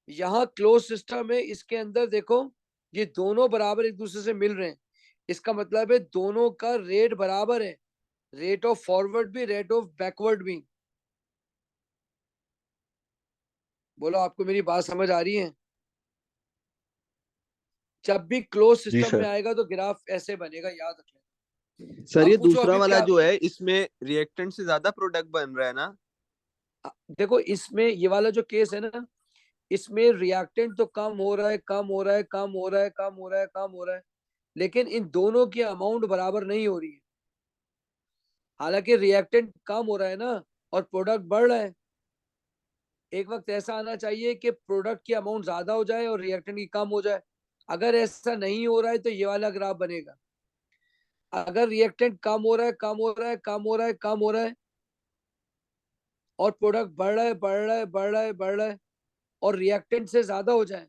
A: यहाँ क्लोज सिस्टम है, इसके अंदर देखो ये दोनों बराबर एक दूसरे से मिल रहे हैं। इसका मतलब है दोनों का रेट बराबर है, रेट ऑफ फॉरवर्ड भी, रेट ऑफ बैकवर्ड भी। बोलो आपको मेरी बात समझ आ रही है? जब भी क्लोज
E: जी
A: सिस्टम में
E: सर।
A: आएगा तो ग्राफ ऐसे बनेगा, याद रखना।
F: सर
A: अब
F: ये
A: पूछो
F: दूसरा
A: अभी
F: वाला
A: क्या।
F: जो है इसमें रिएक्टेंट से ज्यादा प्रोडक्ट बन रहा है ना?
A: देखो इसमें ये वाला जो केस है ना, इसमें रिएक्टेंट तो कम हो रहा है, कम हो रहा है, कम हो रहा है, कम हो रहा है, कम हो रहा है, लेकिन इन दोनों की अमाउंट बराबर नहीं हो रही है। हालांकि रिएक्टेंट कम हो रहा है ना और प्रोडक्ट बढ़ रहा है। एक वक्त ऐसा आना चाहिए कि प्रोडक्ट की अमाउंट ज्यादा हो जाए और रिएक्टेंट की कम हो जाए। अगर ऐसा नहीं हो रहा है तो ये वाला ग्राफ बनेगा। अगर रिएक्टेंट कम हो रहा है, कम हो रहा है, कम हो रहा है, कम हो रहा है, और प्रोडक्ट बढ़ रहा है, बढ़ रहा है, बढ़ रहा है, बढ़ रहा है, और रिएक्टेंट से ज्यादा हो जाए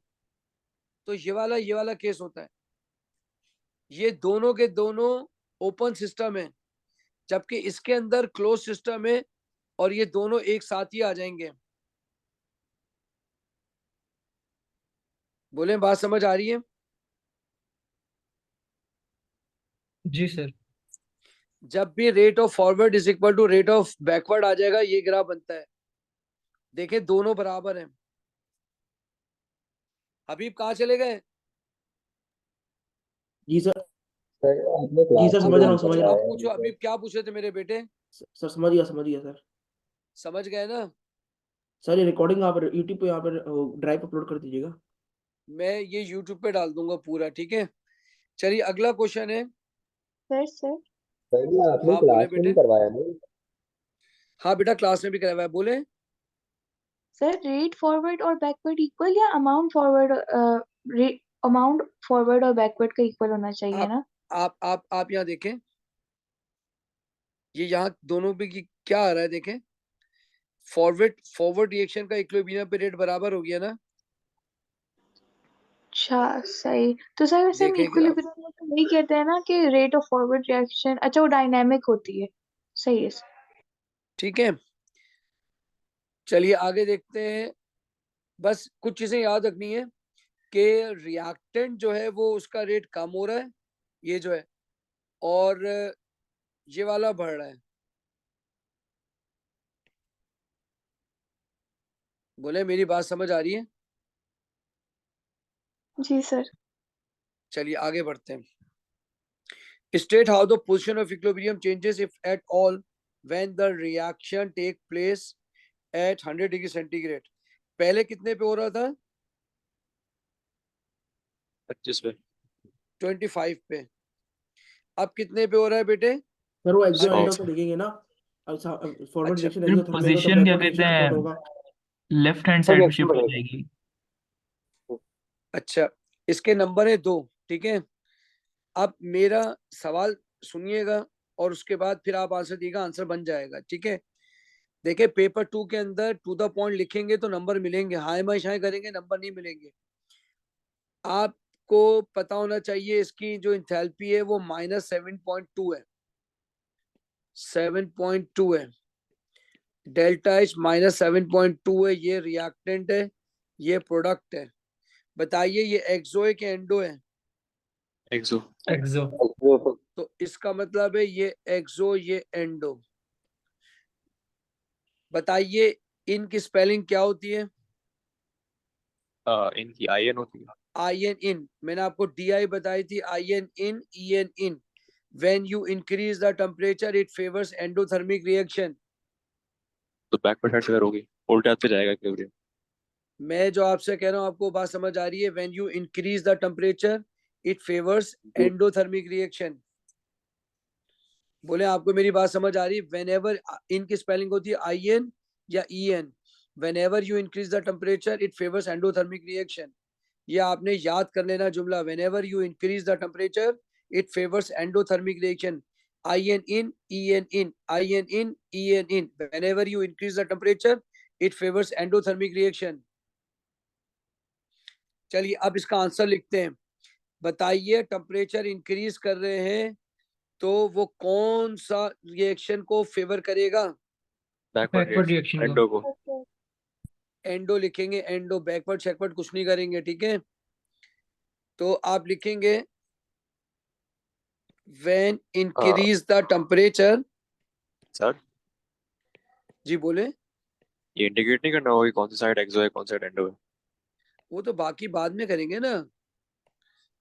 A: तो ये वाला केस होता है। ये दोनों के दोनों ओपन सिस्टम है जबकि इसके अंदर क्लोज सिस्टम है और ये दोनों एक साथ ही आ जाएंगे। बोले बात समझ आ रही है?
B: जी सर।
A: जब भी rate of forward is equal to rate of backward आ जाएगा ये ग्राफ बनता है। देखे दोनों बराबर हैं। हबीब कहाँ चले गए?
G: जी सर,
J: सर आपने
G: जी
J: क्लास
G: सर
J: में
G: समझ रहा
J: ज्वाइन
G: हूँ, समझ रहा
A: अब
G: हूँ
J: करवाया
A: पूछो
J: नहीं सर।
A: हबीब क्या पूछे थे मेरे बेटे?
G: सर, समझ गया सर।
A: समझ गए ना?
G: सर ये रिकॉर्डिंग आप यूट्यूब पे यहाँ पर ड्राइव अपलोड कर दीजिएगा।
A: मैं ये यूट्यूब पे डाल दूंगा पूरा, ठीक है। चलिए अगला क्वेश्चन है।
C: सर
J: सर ये आपने
A: हाँ बोले
J: क्लास में नहीं
A: बेटे।
J: करवाया नहीं।
A: हाँ बेटा क्लास में भी कराया हुआ है। बोले
C: सर रेट फॉरवर्ड और बैकवर्ड इक्वल या अमाउंट फॉरवर्ड, अमाउंट फॉरवर्ड और बैकवर्ड का इक्वल होना चाहिए
A: आप
C: ना?
A: आप यहाँ देखें, ये यहाँ दोनों पे की क्या आ रहा है देखें। फॉरवर्ड रिएक्शन का इक्विलिब्रियम पे रेट बराबर हो गया ना।
C: अच्छा सही। तो सर वैसे हम
A: देखें ग्राफ,
C: इक्विलिब्रियम में तो वही कहते हैं ना कि रेट ऑफ फॉरवर्ड रिएक्शन, अच्छा वो डायनामिक होती है। सही है सर।
A: ठीक है। चलिए आगे देखते हैं। बस कुछ चीजें याद रखनी है कि रिएक्टेंट जो है वो उसका रेट कम हो रहा है, ये जो है, और ये वाला बढ़ रहा है। बोले मेरी बात समझ आ रही है?
C: जी सर।
A: चलिए आगे बढ़ते हैं। State how the position of equilibrium changes, if at all, when the reaction take place at 100 degree centigrade. पहले कितने पे हो रहा था?
E: 25 पे।
A: 25 पे। अब कितने पे हो रहा है बेटे?
G: सर वो एक्सो
A: 100
G: एंडो
E: सौ।
G: पे देखेंगे ना। अब फॉरवर्ड
A: अच्छा
G: रिएक्शन
H: फिर
G: एक्सोथर्मिक होगा तो
H: पोजीशन क्या
G: बैकवर्ड
H: कहते
G: रिएक्शन
H: हैं,
G: सपोर्ट होगा।
H: लेफ्ट हैंड
J: सर
H: साइड में
J: रिएक्शन
H: शिफ्ट हो
J: बढ़ेगा।
H: जाएगी।
A: अच्छा इसके नंबर है 2, ठीक है। अब मेरा सवाल सुनिएगा और उसके बाद फिर आप आंसर दिएगा, आंसर बन जाएगा, ठीक है। देखिए पेपर 2 के अंदर टू द पॉइंट लिखेंगे तो नंबर मिलेंगे, हाय माय शाय करेंगे नंबर नहीं मिलेंगे। आपको पता होना चाहिए इसकी जो इंथैल्पी है वो -7.2 है, 7.2 है। डेल्टा एच -7.2 है। ये रिएक्टेंट है, ये प्रोडक्ट है। बताइए ये एक्सो है कि एंडो है?
E: एक्सो।
B: एक्सो।
A: तो इसका मतलब है ये एक्सो, ये एंडो। बताइए इनकी स्पेलिंग क्या होती है?
E: इनकी आईएन होती है।
A: IN इन। मैंने आपको DI बताई थी, IN in, EN in. When you increase the temperature, it favors endothermic reaction.
E: तो बैकवर्ड साइड से अगर होगी उल्टे हाथ पे जाएगा इक्विलिब्रियम।
A: मैं जो आपसे कह रहा हूँ आपको बात समझ आ रही है? When you increase the temperature it favours endothermic reaction. बोले आपको मेरी बात समझ आ रही है? वेन एवर, इन की स्पेलिंग होती है आई एन या E N. Whenever you increase the temperature it favours endothermic reaction. ये आपने याद कर लेना जुमला, whenever you increase the temperature it favours endothermic reaction. I N in, E N in, I N in, E N in. Whenever you increase the temperature it favours endothermic reaction. चलिए अब इसका answer लिखते हैं। बताइए temperature increase कर रहे हैं तो वो कौन सा रिएक्शन को फेवर करेगा?
E: Backward
B: backward
E: reaction
B: reaction
E: endo
B: को।
E: को।
A: एंडो लिखेंगे, एंडो। बैकवर्ड शेकवर्ड कुछ नहीं करेंगे, ठीक है? तो आप लिखेंगे when increase the temperature.
E: Sir
A: जी बोले।
E: ये इंडिकेट नहीं करना होगा कि कौन सी साइड एक्सो है कौन सी साइड एंडो है।
A: वो तो बाकी बाद में करेंगे ना,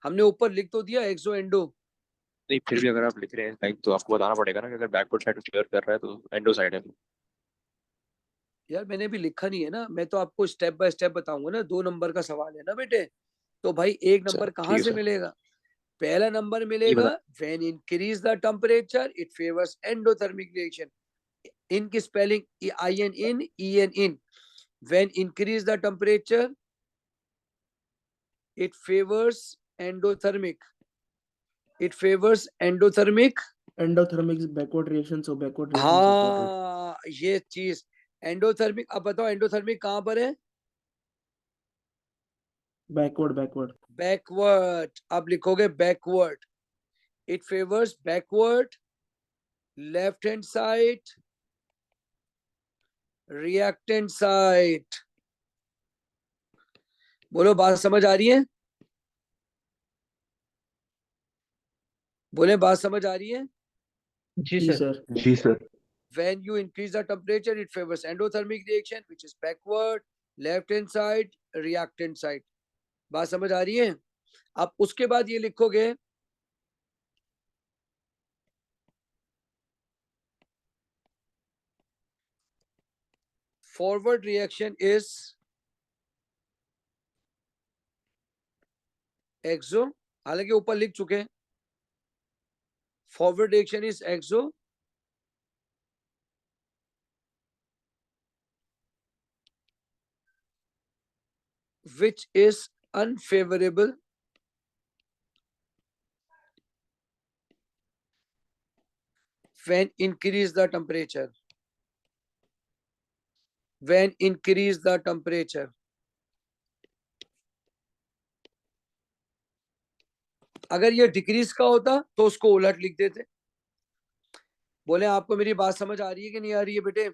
A: हमने ऊपर लिख तो दिया एक्सो एंडो।
E: नहीं फिर भी अगर आप लिख रहे हैं लाइक तो आपको बताना पड़ेगा ना कि अगर बैकवर्ड साइड क्लियर कर रहा है तो एंडो साइड है।
A: यार मैंने भी लिखा नहीं है ना, मैं तो आपको स्टेप बाय स्टेप बताऊंगा ना। 2 नंबर का सवाल है ना बेटे, तो भाई 1
E: सर
A: नंबर
E: ठीक
A: कहाँ
E: है
A: से
E: सर।
A: मिलेगा? पहला नंबर
E: ये
A: मिलेगा
E: बता
A: when increase the temperature it favours endothermic reaction. In की spelling I N in, E N in. When increase the temperature it favors endothermic, it favors endothermic।
G: Endothermic is backward reaction, so backward reaction is supported.
A: हाँ ये चीज endothermic. अब बताओ endothermic कहां पर है?
G: Backward, backward.
A: Backward. अब लिखोगे backward, it favours backward, left hand side, reactant side. बोलो बात समझ आ रही है? बोले बात समझ आ रही है?
B: जी
G: जी
B: सर।
G: सर।
J: जी sir.
A: When you increase the temperature, it favors endothermic reaction, which is backward, left hand side, reactant side। बात समझ आ रही है? अब उसके बाद ये लिखोगे forward reaction is exo। हालांकि ऊपर लिख चुके हैं, forward reaction is exo which is unfavorable when increase the temperature, when increase the temperature। अगर ये डिक्रीज का होता तो उसको उलट लिख देते। बोले आपको मेरी बात समझ आ रही है कि नहीं आ रही है बेटे?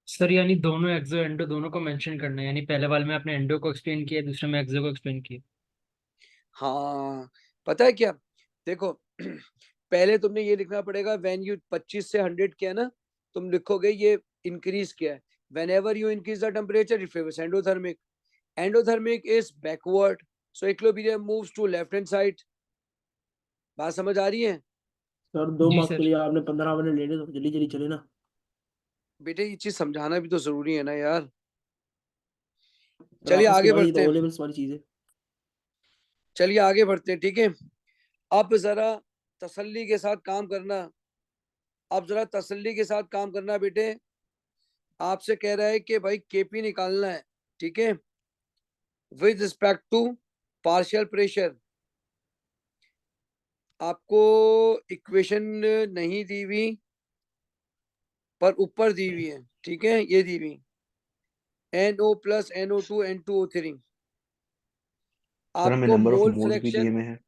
B: सर यानी दोनों एक्सो एंडो दोनों को मेंशन करना है, यानी पहले वाले में आपने एंडो को एक्सप्लेन किया, दूसरे में एक्सो को एक्सप्लेन किया।
A: हाँ पता है क्या, देखो पहले तुमने ये लिखना पड़ेगा व्हेन यू 25 से 100 किया ना, तुम लिखोगे ये इंक्रीज किया है। whenever you increase the temperature it favors endothermic, endothermic is backward, so equilibrium moves to left hand side। बात समझ आ रही है?
G: सर 2
B: जी
G: मार्क्स के
B: सर।
G: लिए आपने 15 मिनट ले लिए, तो जल्दी जल्दी चले ना।
A: बेटे ये चीज समझाना भी तो जरूरी है ना यार।
G: सर
A: चलिए
G: आपने
A: आगे
G: सिलवाई
A: बढ़ते
G: तो ओ
A: हैं,
G: लेवल्स वाली चीज है।
A: चलिए आगे बढ़ते हैं, ठीक है? अब जरा तसल्ली के साथ काम करना, अब जरा तसल्ली के साथ काम करना बेटे। आपसे कह रहा है कि भाई केपी निकालना है, ठीक है? With respect to partial pressure. आपको इक्वेशन नहीं दी हुई पर ऊपर दी हुई है, ठीक है? ये दी हुई NO plus NO2 N2O3।
J: Sir हमें
A: आपको
J: नंबर ऑफ
A: मोल
J: मोल्स भी दिए
A: फ्रैक्शन,
J: हुए हैं।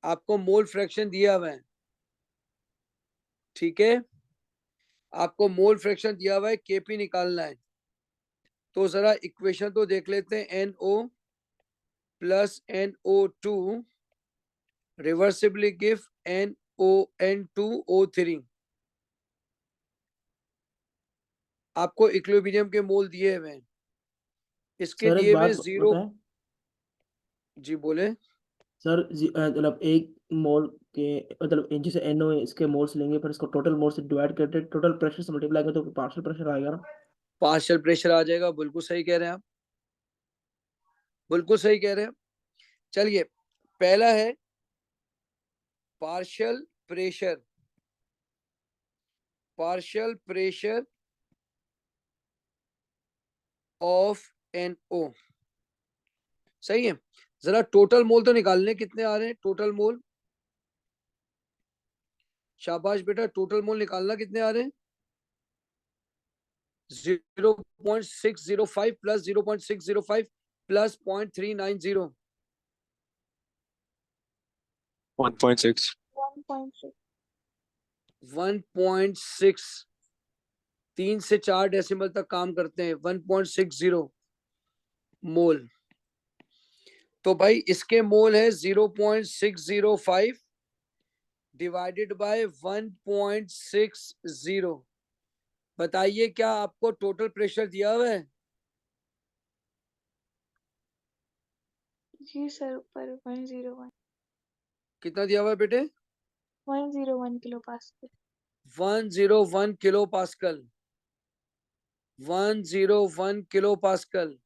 A: आपको मोल फ्रैक्शन दिया हुआ है, ठीक है? आपको मोल फ्रैक्शन दिया हुआ है, केपी निकालना है। तो जरा इक्वेशन तो देख लेते हैं। NO plus NO2 reversibly give NO N2O3। आपको इक्विलिब्रियम के मोल दिए हुए हैं, इसके
G: सर एक
A: दिए हुए
G: बात
A: 0।
G: बताएं।
A: जी बोले।
G: सर मतलब 1 मोल कि मतलब जैसे NO इसके मोल्स लेंगे फिर इसको टोटल मोल्स से डिवाइड करके टोटल प्रेशर से मल्टीप्लाई करें तो पार्शियल प्रेशर आएगा ना?
A: पार्शियल प्रेशर आ जाएगा, बिल्कुल सही कह रहे हैं आप, बिल्कुल सही कह रहे हैं। चलिए, पहला है partial pressure, partial pressure of NO, सही है। जरा टोटल मोल तो निकालने कितने आ रहे हैं, टोटल मोल, शाबाश बेटा, टोटल मोल निकालना कितने आ रहे हैं, 0.605 प्लस 0.605 प्लस 0.390,
E: 1.6
C: 1.6
A: 1.6, 3 से 4 डेसिमल तक काम करते हैं, 1.60 मोल। तो भाई इसके मोल है 0.605 डिवाइडेड बाय 1.60। बताइए क्या आपको टोटल प्रेशर दिया हुआ है?
C: जी सर, ऊपर 101
A: कितना दिया हुआ है बेटे?
C: 101 kilo pascal.
A: 101 kilo pascal, 101 kilo pascal.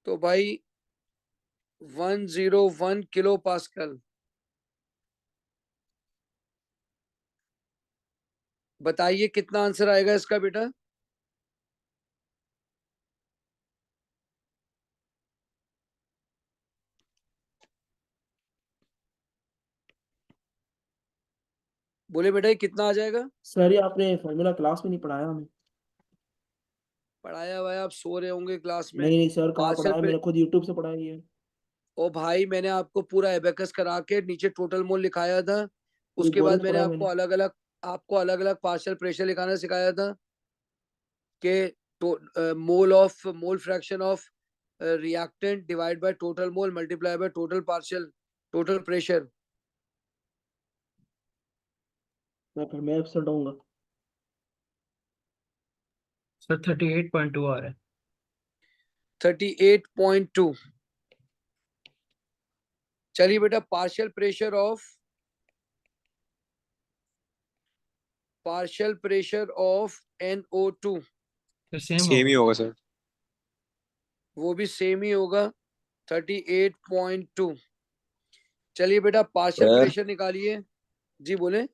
A: तो भाई 101 किलो पास्कल, बताइए कितना आंसर आएगा इसका बेटा? बोले बेटा ये कितना आ जाएगा?
G: सर ये आपने फॉर्मूला क्लास में नहीं पढ़ाया हमें।
A: पढ़ाया हुआ है, आप सो रहे होंगे क्लास में।
G: नहीं सर, कहाँ
A: पार्शियल
G: पढ़ाया, मैंने खुद यूट्यूब से पढ़ा है।
A: ओ भाई, मैंने आपको पूरा एबेकस करा के नीचे टोटल मोल लिखाया था,
G: ये
A: उसके
G: बोर्ड
A: बाद
G: में
A: मैंने
G: पढ़ा है
A: आपको
G: मैंने।
A: अलग अलग पार्शियल प्रेशर लिखाना सिखाया था कि mole fraction of reactant divide by total mole multiply by total partial total pressure.
G: मैं एब्सेंट होऊंगा।
B: सर 38.2 आ रहा है।
A: 38.2। चलिए बेटा, पार्शियल प्रेशर ऑफ NO2,
B: तो सेम
E: सेम ही
B: होगा।
E: होगा सर।
A: वो भी सेम ही होगा, 38.2। चलिए बेटा, पार्शियल
K: सर
A: प्रेशर निकालिए। जी बोले।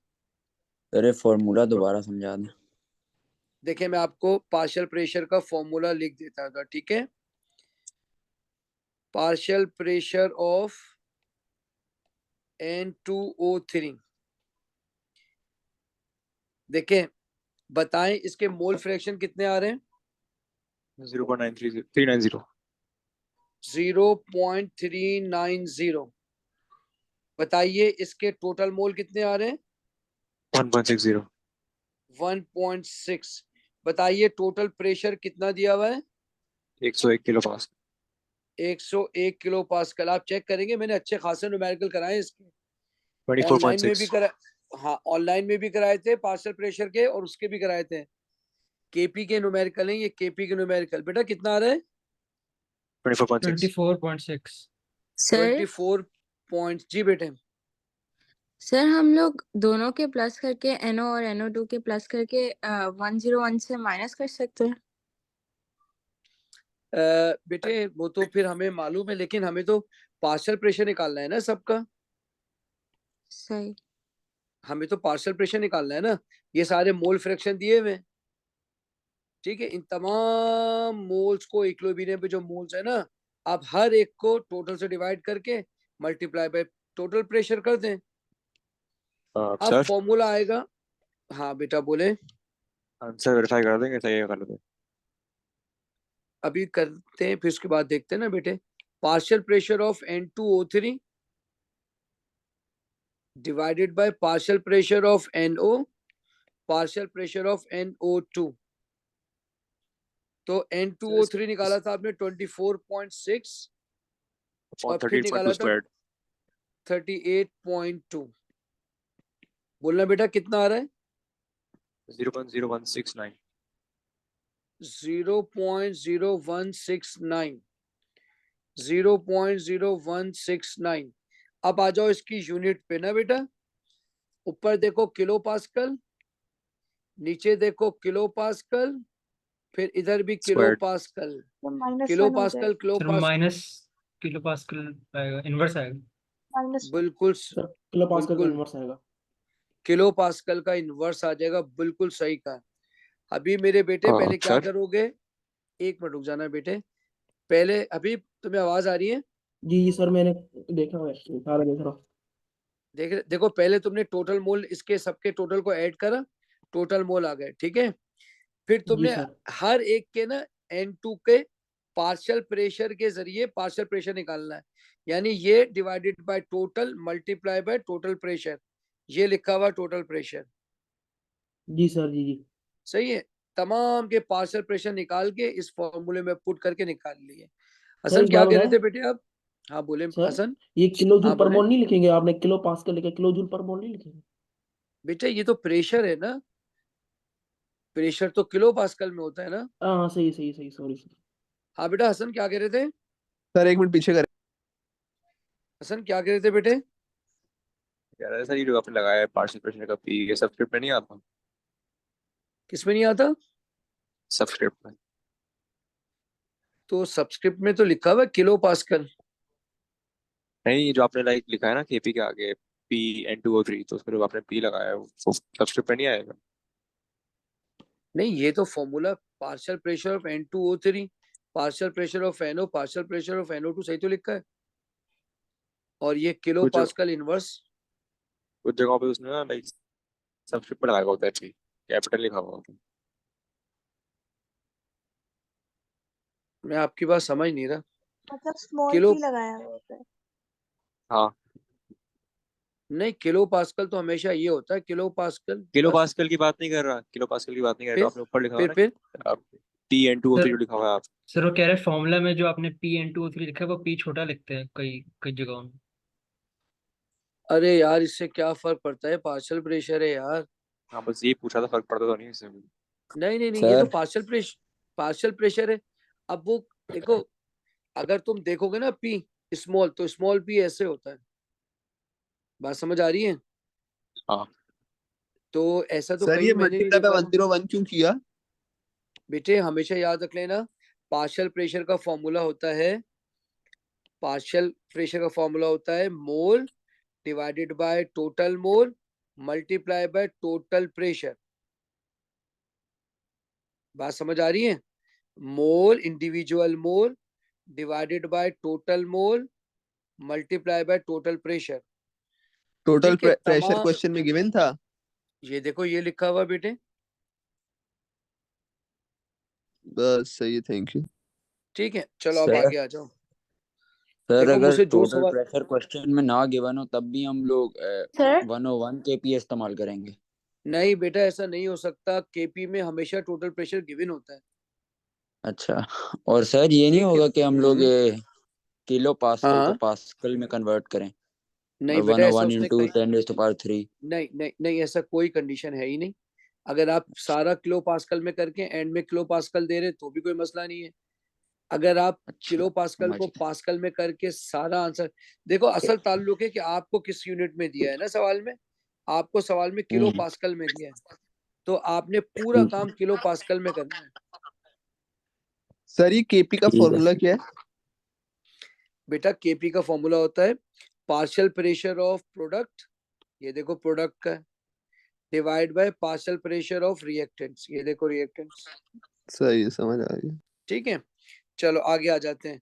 K: सर ये फॉर्मूला दोबारा समझा दें।
A: देखिए मैं आपको पार्शियल प्रेशर का फॉर्मूला लिख देता था, ठीक है। पार्शियल प्रेशर ऑफ N2O3, देखें, बताएं इसके मोल फ्रैक्शन कितने आ रहे हैं?
E: 0.390।
A: 0.390। बताइए इसके टोटल मोल कितने आ रहे हैं?
E: 1.60।
A: 1.6। बताइए टोटल प्रेशर कितना दिया हुआ है?
E: 101 किलो पास्कल।
A: 101 kilo pascal. आप चेक करेंगे, मैंने अच्छे खासे न्यूमेरिकल कराए इसके, ऑनलाइन में भी
E: 24.6।
A: करा, हाँ ऑनलाइन में भी कराए थे पार्शियल प्रेशर के, और उसके भी कराए थे। केपी के न्यूमेरिकल है ये, केपी के न्यूमेरिकल। बेटा कितना आ रहा है?
E: 24.6।
B: 24.6।
L: Sir
A: 24 point. जी बेटे।
L: सर हम लोग दोनों के प्लस करके NO और NO2 के प्लस करके 101 से माइनस कर सकते हैं।
A: बेटे वो तो फिर हमें मालूम है, लेकिन हमें तो पार्शियल प्रेशर निकालना है ना सबका,
L: सही।
A: हमें तो पार्शियल प्रेशर निकालना है ना। ये सारे मोल फ्रैक्शन दिए हुए हैं, ठीक है। इन तमाम मोल्स को इक्विलिब्रियम पे जो मोल्स है ना, आप हर एक को टोटल से डिवाइड करके मल्टीप्लाई बाय टोटल प्रेशर कर दें। अब
E: सर
A: फॉर्मूला आएगा। हाँ बेटा बोले।
E: आंसर वेरीफाई कर देंगे, सही है कर देंगे।
A: अभी करते हैं, फिर उसके बाद देखते हैं ना बेटे। Partial pressure of N2O3 divided by partial pressure of NO, partial pressure of NO2। तो N2O3 निकाला था आपने 24.6, और फिर
E: 13.2
A: निकाला था
E: स्क्वायर्ड।
A: 38.2। बोलना बेटा कितना आ रहा है?
E: 0.0169।
A: 0.0169, 0.0169। अब आ जाओ इसकी यूनिट पे ना बेटा, ऊपर देखो किलो पास्कल, नीचे देखो किलो पास्कल, फिर इधर भी किलो
E: स्क्वायर्ड
A: पास्कल,
C: तो माइनस
A: किलो
C: वन हो
A: पास्कल
C: जाएगा,
A: kilo
B: sir
A: pascal,
B: minus kilo pascal आएगा, इनवर्स आएगा।
C: माइनस
A: बिल्कुल
G: सर किलो पास्कल का
A: बिल्कुल
G: इनवर्स आएगा।
A: किलो पास्कल का इनवर्स आ जाएगा, बिल्कुल सही कहा। अभी मेरे बेटे पहले क्या
E: सर
A: करोगे, एक मिनट रुक जाना बेटे, पहले अभी तुम्हें आवाज आ रही है?
G: जी सर मैंने देखा हुआ है, सारा देख रहा हूँ।
A: देखो पहले तुमने टोटल मोल इसके सबके टोटल को ऐड करा, टोटल मोल आ गए, ठीक है। फिर
G: जी
A: तुमने
G: सर।
A: हर एक के ना N2 के पार्शियल प्रेशर के जरिए पार्शियल प्रेशर निकालना है, यानी ये divided by total multiply by total pressure, ये लिखा हुआ टोटल प्रेशर,
G: जी सर जी जी।
A: सही है। तमाम के पार्शियल प्रेशर निकाल के इस फॉर्मूले में पुट करके निकाल लिए।
G: सर
A: हसन
G: एक
A: क्या
G: बात
A: कह रहे
G: बताएं
A: थे बेटे आप? हाँ बोले
G: सर,
A: हसन।
G: ये किलो जूल
A: हाँ
G: पर
A: बोले
G: मोल नहीं लिखेंगे आपने, किलो पास्कल लिखा, किलो जूल पर मोल नहीं लिखेंगे?
A: बेटे ये तो प्रेशर है ना, प्रेशर तो किलो पास्कल में होता है ना।
G: हाँ सही सही सही, सॉरी सर।
A: हाँ बेटा हसन क्या कह रहे थे?
F: सर एक मिनट पीछे कर।
A: हसन क्या कह रहे थे बेटे?
E: कह रहा है सर ये जो आपने लगाया है पार्शियल प्रेशर का पी, ये सबस्क्रिप्ट में नहीं आता?
A: किसमें नहीं आता?
E: सबस्क्रिप्ट में।
A: तो सबस्क्रिप्ट में तो लिखा हुआ है किलो पास्कल।
E: नहीं, जो आपने लाइक लिखा है ना केपी के आगे P N2O3, तो उसमें जो आपने पी लगाया है वो सबस्क्रिप्ट में नहीं आएगा?
A: नहीं ये तो formula partial pressure of N2O3, partial pressure of NO, partial pressure of NO2 सही तो लिखा है, और ये किलो
E: कुछ
A: पास्कल इनवर्स।
E: कुछ जगहों पे उसने ना लाइक सबस्क्रिप्ट में लगाया होता है, पी कैपिटल लिखा हुआ होता है।
A: मैं आपकी बात समझ नहीं रहा।
C: मतलब स्मॉल
A: किलो
C: p लगाया हुआ होता है।
E: हाँ,
A: नहीं किलो पास्कल तो हमेशा ये होता है, किलो पास्कल
E: किलो
A: बस।
E: पास्कल की बात नहीं कर रहा, किलो पास्कल की बात नहीं कर रहा,
A: फिर
E: आपने ऊपर लिखा हुआ
A: फिर
E: है
A: फिर
E: ना P N2O3
B: सर
E: जो लिखा हुआ है आप।
B: सर वो कह रहे हैं फॉर्मूला में जो आपने P N2O3 लिखा है वो P छोटा लिखते हैं कई कई जगहों में।
A: अरे यार इससे क्या फर्क पड़ता है, पार्शियल प्रेशर है यार।
E: हाँ बस ये पूछा था, फर्क पड़ता तो नहीं इससे।
A: नहीं नहीं नहीं ये तो
K: सर
A: पार्शियल प्रेशर है। अब वो देखो, अगर तुम देखोगे ना पी स्मॉल, तो स्मॉल पी ऐसे होता है, बात समझ आ रही है?
E: हाँ
A: तो ऐसा तो
F: सर
A: कहीं
F: ये
A: मैंने नहीं
F: मल्टीप्लाई बाय
A: देखा।
F: 101 क्यों किया?
A: बेटे हमेशा याद रख लेना, पार्शियल प्रेशर का फॉर्मूला होता है, पार्शियल प्रेशर का फॉर्मूला होता है mole divided by total mole multiply by total pressure. बात समझ आ रही है? Mole individual mole divided by total mole multiply by total pressure.
F: Total
A: ठीक है
F: प्रेशर
A: तमाम,
F: क्वेश्चन में गिवन था।
A: ये देखो ये लिखा हुआ बेटे,
F: बस सही है, थैंक यू।
A: ठीक है चलो अब
K: सर
A: आगे आ जाओ।
K: सर
A: देखो
K: अगर
A: मुझसे जो
K: टोटल
A: सवाल,
K: प्रेशर क्वेश्चन में ना गिवन हो तब भी हम लोग
C: सर
K: 101 केपी इस्तेमाल करेंगे?
A: नहीं बेटा ऐसा नहीं हो सकता, केपी में हमेशा टोटल प्रेशर गिवन होता है।
K: अच्छा, और सर ये नहीं
A: ठीक है
K: होगा कि हम लोग किलो
A: हाँ
K: पास्कल को
A: हाँ।
K: पास्कल में कन्वर्ट करें,
A: नहीं
K: और
A: बेटा ऐसा
K: 101
A: उसने
K: इंटू
A: कहीं,
K: 10⁻³
A: नहीं नहीं नहीं ऐसा कोई कंडीशन है ही नहीं। अगर आप सारा किलो पास्कल में करके एंड में किलो पास्कल दे रहे तो भी कोई मसला नहीं है। अगर आप
K: अच्छा
A: किलो पास्कल
K: समझ
A: को
K: गए।
A: पास्कल में करके सारा आंसर, देखो असल ताल्लुक है कि आपको किस यूनिट में दिया है ना सवाल में, आपको सवाल में किलो
K: हम्म,
A: पास्कल में दिया है, तो आपने पूरा
K: ठीक है
A: काम किलो पास्कल में करना है।
F: सर ये केपी का
K: ठीक है।
F: फॉर्मूला क्या है?
A: बेटा केपी का फॉर्मूला होता है पार्शियल प्रेशर ऑफ प्रोडक्ट, ये देखो प्रोडक्ट का, divide by partial pressure of reactants, ये देखो रिएक्टेंट्स।
F: सही है, समझ आ गई।
A: ठीक है चलो आगे आ जाते हैं।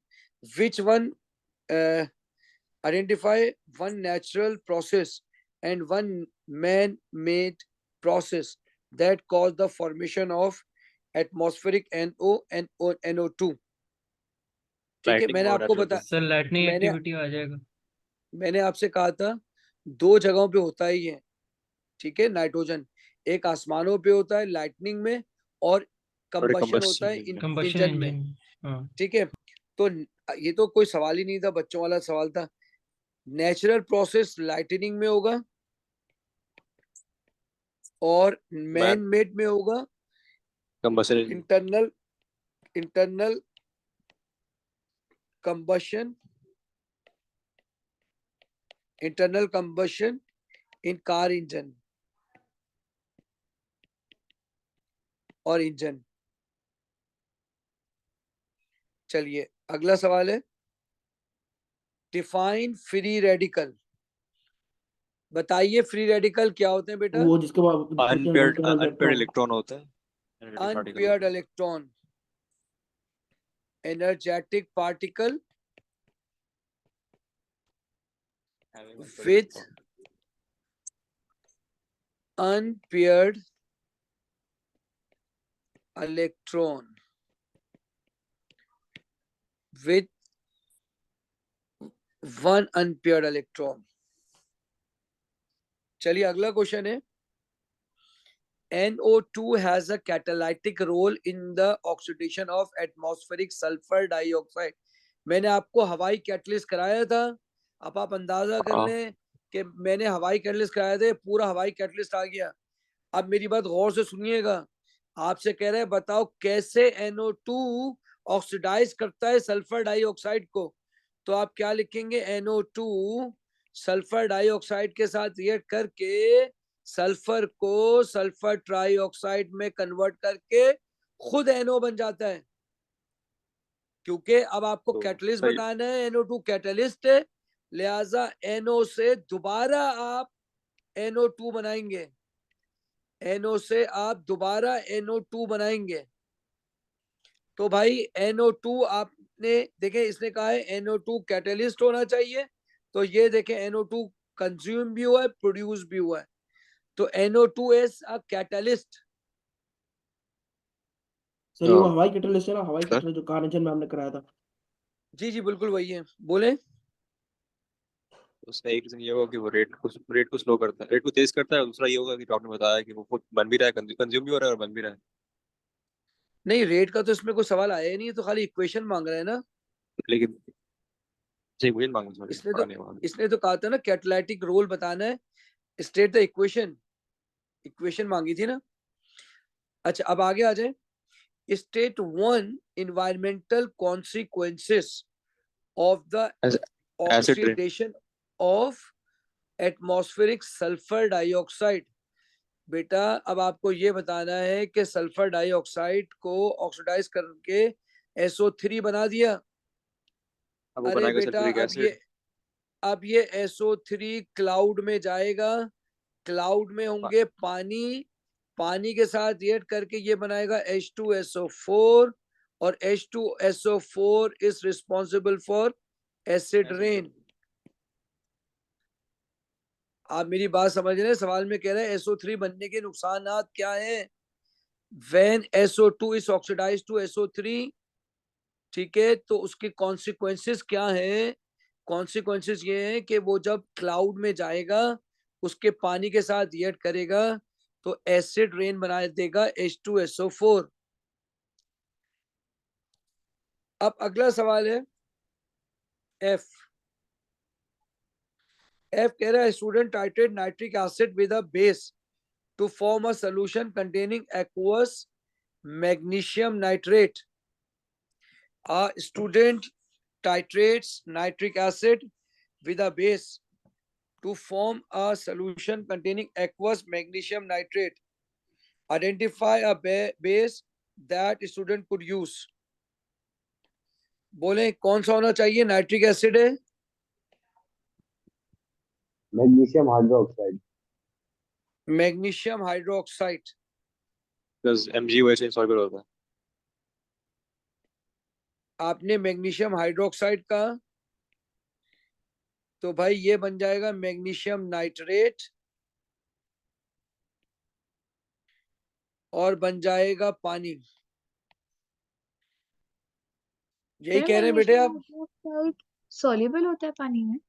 A: Which one identify one natural process and one man made process that cause the formation of atmospheric NO2। ठीक है
E: लाइटिंग
A: मैंने
E: और
A: आपको
E: नेचुरल
A: बता,
B: सर लाइटनिंग
A: मैंने
B: एक्टिविटी आ जाएगा।
A: मैंने आपसे कहा था दो जगहों पे होता ही है, ठीक है नाइट्रोजन, एक आसमानों पे होता है लाइटनिंग में, और
E: और
A: कंबशन होता
E: कंबस्टिंग
A: है
E: इंजन।
B: कंबशन
A: इंजन में।
B: इंजन। हाँ
A: ठीक है तो ये तो कोई सवाल ही नहीं था, बच्चों वाला सवाल था। नेचुरल प्रोसेस लाइटनिंग में होगा और मैन
E: मैन
A: मेड में होगा
E: combusting engine.
A: Internal internal combustion internal combustion in car engine और इंजन। चलिए अगला सवाल है, डिफाइन फ्री रेडिकल। बताइए फ्री रेडिकल क्या होते हैं बेटा?
G: वो जिसके बाद
E: अनपेयर्ड
G: जिसके
E: अनपेयर्ड इलेक्ट्रॉन होता है,
A: unpaired electron, energetic particle with unpaired electron with one unpaired electron। चलिए अगला क्वेश्चन है, NO2 has a catalytic role in the oxidation of atmospheric sulfur dioxide। मैंने आपको हवाई कैटलिस्ट कराया था, अब आप अंदाजा कर लें कि मैंने हवाई कैटलिस्ट कराया था, पूरा हवाई कैटलिस्ट आ गया। अब मेरी बात गौर से सुनिएगा, आपसे कह रहे हैं बताओ कैसे NO2 ऑक्सीडाइज करता है सल्फर डाइऑक्साइड को। तो आप क्या लिखेंगे, NO2 सल्फर डाइऑक्साइड के साथ रिएक्ट करके सल्फर को सल्फर ट्राइऑक्साइड में कन्वर्ट करके खुद NO बन जाता है। क्योंकि अब आपको
E: तो
A: कैटलिस्ट
E: सही।
A: बताना है, NO2 कैटलिस्ट है, लिहाजा NO से दोबारा आप NO2 बनाएंगे, NO से आप दोबारा NO2 बनाएंगे। तो भाई NO2 आपने देखे, इसने कहा है NO2 कैटलिस्ट होना चाहिए, तो ये देखे NO2 कंज्यूम भी हुआ है, प्रोड्यूस भी हुआ है, तो NO2 is a catalyst.
G: Sir ये वो हवाई कैटलिस्ट है ना, हवाई कैटलिस्ट जो कार इंजन में हमने कराया था।
A: जी जी बिल्कुल वही है, बोले।
E: उसका एक रीजन ये होगा कि वो रेट को स्लो करता है, रेट को तेज करता है। दूसरा ये होगा कि आपने बताया कि वो खुद बन भी रहा है, कंज्यूम भी हो रहा है और बन भी रहा है।
A: नहीं रेट का तो इसमें कोई सवाल आया ही नहीं, तो खाली इक्वेशन मांग रहे हैं ना।
E: लेकिन सही मुझे मांगना समझ
A: इसने
E: पता
A: तो
E: नहीं मांगा।
A: इसने तो कहा था ना कैटालिटिक रोल बताना है, स्टेट द इक्वेशन, इक्वेशन मांगी थी ना। अच्छा अब आगे आ जाए, state one environmental consequences of the
E: acid rain.
A: Oxidation of atmospheric sulphur dioxide. बेटा अब आपको ये बताना है कि सल्फर डाइऑक्साइड को ऑक्सीडाइज करके SO3 बना दिया।
E: अब वो
A: अरे
E: बनाएगा
A: बेटा
E: सल्फ्यूरिक एसिड।
A: अब ये SO3 क्लाउड में जाएगा, क्लाउड में होंगे पानी, पानी के साथ रिएक्ट करके ये बनाएगा H2SO4 और H2SO4 is responsible for acid rain. आप मेरी बात समझ रहे हैं, सवाल में कह रहे हैं SO3 बनने के नुकसानात क्या हैं। When SO2 is oxidized to SO3, ठीक है, तो उसके कॉन्सिक्वेंसेस क्या हैं? कॉन्सिक्वेंसेस ये हैं कि वो जब क्लाउड में जाएगा, उसके पानी के साथ रिएक्ट करेगा तो एसिड रेन बना देगा H2SO4। अब अगला सवाल है F कह रहा है student titrate nitric acid with a base to form a solution containing aqueous magnesium nitrate. Student titrates nitric acid with a base to form a solution containing aqueous magnesium nitrate. Identify a base that student could use. बोले कौन सा होना चाहिए? Nitric acid है,
J: magnesium hydroxide.
A: Magnesium hydroxide.
E: Plus Mg वैसे insoluble होता है।
A: आपने मैग्नीशियम हाइड्रोक्साइड का, तो भाई ये बन जाएगा मैग्नीशियम नाइट्रेट और बन जाएगा पानी। यही कह रहे हैं बेटे आप?
C: सॉल्युबल होता है पानी में?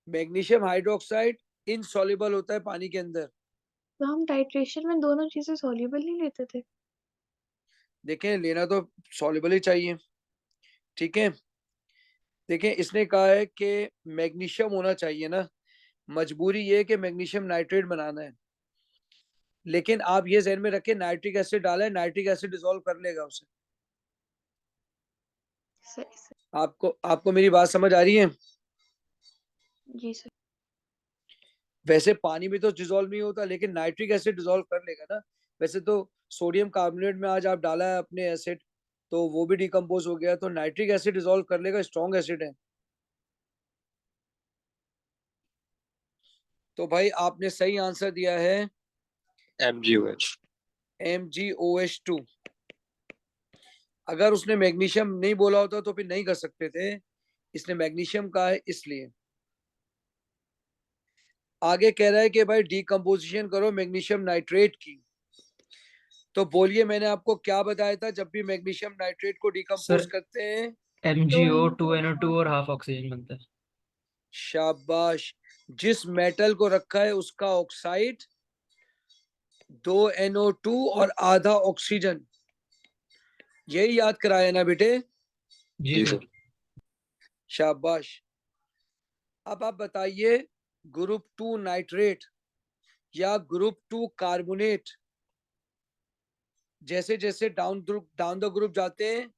A: मैग्नीशियम हाइड्रोक्साइड इनसॉल्युबल होता है पानी के अंदर।
C: तो हम टाइट्रेशन में दोनों चीजें सॉल्युबल नहीं लेते थे?
A: देखें लेना तो सॉल्युबल ही चाहिए, ठीक है। देखें इसने कहा है कि मैग्नीशियम होना चाहिए ना, मजबूरी ये है कि मैग्नीशियम नाइट्रेट बनाना है, लेकिन आप ये ध्यान में रखें नाइट्रिक एसिड डाला है, नाइट्रिक एसिड डिसॉल्व कर लेगा उसे।
C: सही।
A: आपको आपको मेरी बात समझ आ रही है?
C: जी सर।
A: वैसे पानी में तो डिजोल्व नहीं होता, लेकिन नाइट्रिक एसिड डिजोल्व कर लेगा ना। वैसे तो सोडियम कार्बोनेट में आज आप डाला है अपने एसिड, तो वो भी डिकम्पोज हो गया, तो नाइट्रिक एसिड डिजोल्व कर लेगा, स्ट्रॉन्ग एसिड है। तो भाई आपने सही आंसर दिया है
E: MgOH।
A: MgOH2। अगर उसने मैग्नीशियम नहीं बोला होता तो फिर नहीं कर सकते थे, इसने मैग्नीशियम कहा है इसलिए। आगे कह रहा है कि भाई डिकम्पोजिशन करो मैग्नीशियम नाइट्रेट की। तो बोलिए, मैंने आपको क्या बताया था, जब भी मैग्नीशियम नाइट्रेट को डिकम्पोज
B: सर
A: करते हैं
B: MgO 2NO2 और हाफ ऑक्सीजन बनता है।
A: शाबाश, जिस मेटल को रखा है उसका ऑक्साइड 2 NO2 और आधा ऑक्सीजन, यही याद कराया ना बेटे।
B: जी
E: जी
B: सर।
E: सर।
A: शाबाश। अब आप बताइए, ग्रुप 2 नाइट्रेट या ग्रुप 2 कार्बोनेट जैसे जैसे डाउन द ग्रुप जाते हैं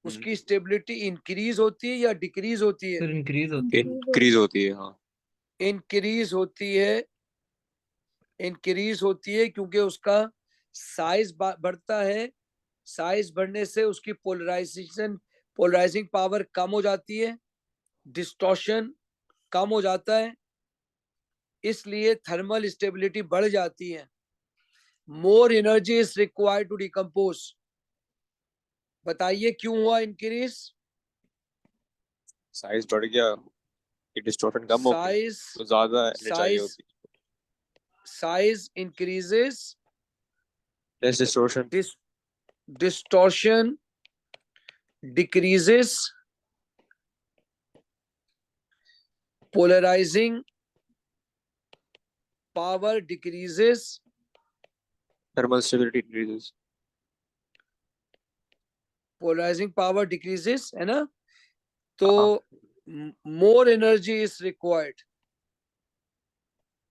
A: उसकी स्टेबिलिटी इंक्रीज होती है या डिक्रीज होती है?
B: सर इंक्रीज होती है।
E: इंक्रीज होती है, हाँ।
A: इंक्रीज होती है, इंक्रीज होती है क्योंकि उसका साइज बढ़ता है। साइज बढ़ने से उसकी पोलराइजिंग पावर कम हो जाती है, डिस्टॉर्शन कम हो जाता है, इसलिए थर्मल स्टेबिलिटी बढ़ जाती है। More energy is required to decompose. बताइए क्यों हुआ इंक्रीज?
E: साइज बढ़ गया कि डिस्टॉर्शन कम हो गया,
A: साइज
E: तो ज्यादा एनर्जी चाहिए
A: साइज
E: होती
A: साइज इंक्रीजेस,
E: है। Less distortion.
A: distortion decreases, polarizing power decreases,
E: thermal stability increases.
A: polarizing power decreases, है ना? तो
E: हाँ।
A: more energy is required,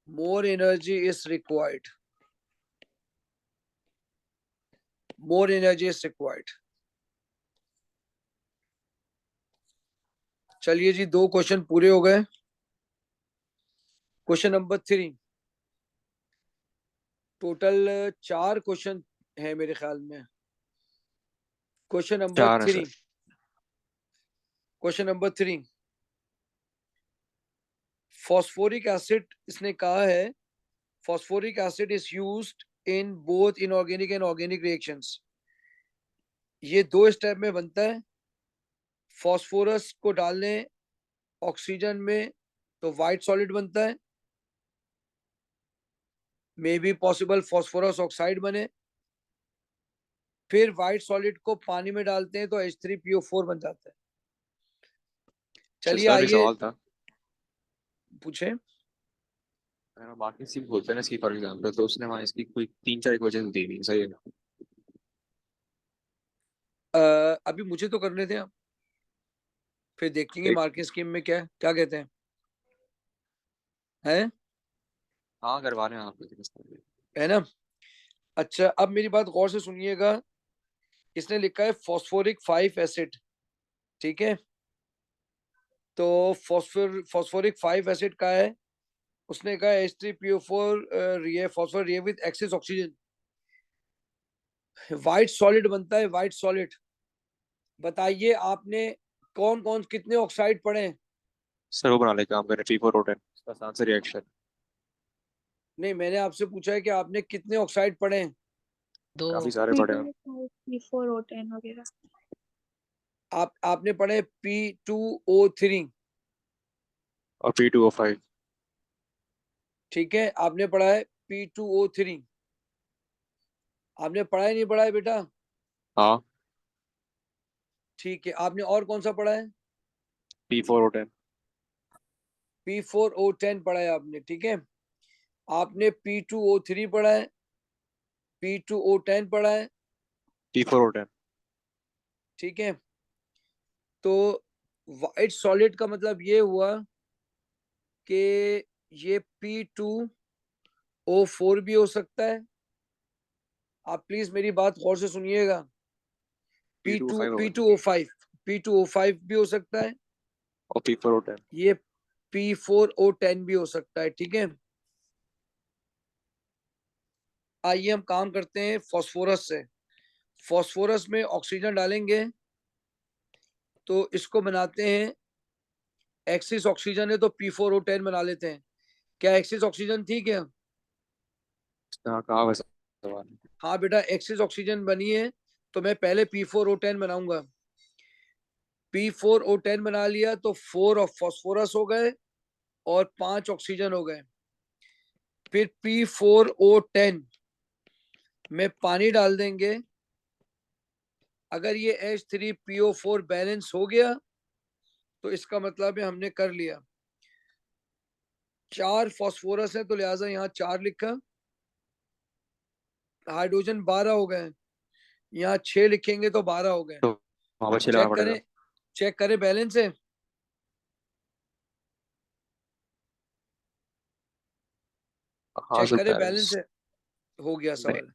A: more energy is required, more energy is required। चलिए जी, 2 क्वेश्चन पूरे हो गए। क्वेश्चन नंबर 3, टोटल 4 क्वेश्चन है मेरे ख्याल में। क्वेश्चन नंबर
E: 4 है
A: 3,
E: sir.
A: Question number 3, phosphoric acid इसने कहा है, phosphoric acid is used in both inorganic and organic reactions. ये 2 स्टेप में बनता है। फॉस्फोरस को डालने ऑक्सीजन में तो व्हाइट सॉलिड बनता है, may be possible phosphorus oxide बने। फिर व्हाइट सॉलिड को पानी में डालते हैं तो H3PO4 बन जाता है। चलिए
E: सर एक
A: आइए
E: सवाल था।
A: पूछे।
E: अगर हम बाकी सी बोलते हैं ना, इसकी फॉर एग्जांपल, तो उसने वहाँ इसकी कोई 3-4 इक्वेशन दी नहीं, सही है ना?
A: अभी मुझे तो करने थे आप, फिर देखेंगे
E: एक
A: मार्किंग स्कीम में क्या क्या कहते हैं।
E: हाँ करवा रहे हैं आप,
A: है ना? अच्छा, अब मेरी बात गौर से सुनिएगा। इसने लिखा है फॉस्फोरिक 5 एसिड, ठीक है? तो फॉस्फोरिक 5 एसिड का है, उसने कहा H3PO4 phosphor react with excess oxygen, white solid बनता है, व्हाइट सॉलिड। बताइए आपने कौन कौन कितने ऑक्साइड पढ़े हैं?
E: सर वो बनाने का काम करें P4O10, इसका आसान से रिएक्शन।
A: नहीं, मैंने आपसे पूछा है कि आपने कितने ऑक्साइड पढ़े हैं?
I: 2।
E: काफी सारे पढ़े हैं।
C: P4O10 वगैरह।
A: आपने पढ़े P2O3,
E: और P2O5।
A: ठीक है? आपने पढ़ा है P2O3, आपने पढ़ा है नहीं पढ़ा है बेटा?
E: हाँ।
A: ठीक है, आपने और कौन सा पढ़ा है?
E: P4O10।
A: P4O10 पढ़ा है आपने, ठीक है? आपने P2O3 पढ़ा है, P2O10 पढ़ा है,
E: P4O10।
A: ठीक है? तो व्हाइट सॉलिड का मतलब ये हुआ कि ये P2O4 भी हो सकता है। आप प्लीज मेरी बात गौर से सुनिएगा।
E: P2O5 होगा।
A: P2O5 भी हो सकता है।
E: और P4O10।
A: ये P4O10 भी हो सकता है, ठीक है। आइए हम काम करते हैं फास्फोरस से। फास्फोरस में ऑक्सीजन डालेंगे तो इसको बनाते हैं, एक्सिस ऑक्सीजन है तो P4O10 बना लेते हैं। क्या एक्सिस ऑक्सीजन थी क्या?
E: कहाँ वैसा सवाल है?
A: हाँ बेटा, एक्सिस ऑक्सीजन बनी है तो मैं पहले P4O10 बनाऊंगा। P4O10 बना लिया तो 4 ऑफ फास्फोरस हो गए और 5 ऑक्सीजन हो गए। फिर P4O10 में पानी डाल देंगे। अगर ये H3PO4 बैलेंस हो गया तो इसका मतलब है हमने कर लिया। 4 फास्फोरस है तो लिहाजा यहाँ 4 लिखा। हाइड्रोजन 12 हो गए, यहाँ 6 लिखेंगे तो 12 हो गए।
E: तो वहाँ पर 6 लगाना पड़ेगा।
A: चेक करें बैलेंस है।
E: हाँ
A: चेक
E: सर,
A: करें
E: बैलेंस
A: बैलेंस है। हो गया
E: नहीं।
A: सवाल।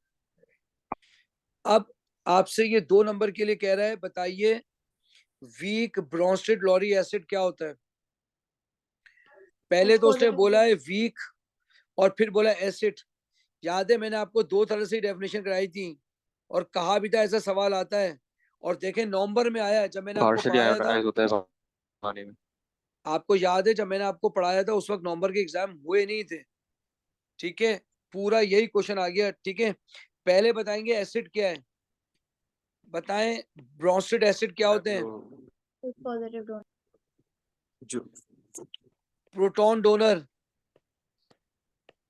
A: अब आपसे ये 2 नंबर के लिए कह रहा है, बताइए वीक ब्रोंस्टेड लॉरी एसिड क्या होता है? पहले तो उसने बोला है वीक और फिर बोला एसिड। याद है मैंने आपको 2 तरह से डेफिनेशन कराई थी और कहा भी था ऐसा सवाल आता है। और देखें नवंबर में आया जब मैंने आपको
E: पार्शियली
A: पढ़ाया था।
E: आयोनाइज होता है पानी में।
A: आपको याद है जब मैंने आपको पढ़ाया था उस वक्त नवंबर के एग्जाम हुए नहीं थे, ठीक है। पूरा यही क्वेश्चन आ गया, ठीक है। पहले बताएंगे एसिड क्या है, बताएं ब्रोंस्टेड एसिड क्या होते हैं?
E: जो
A: proton donor,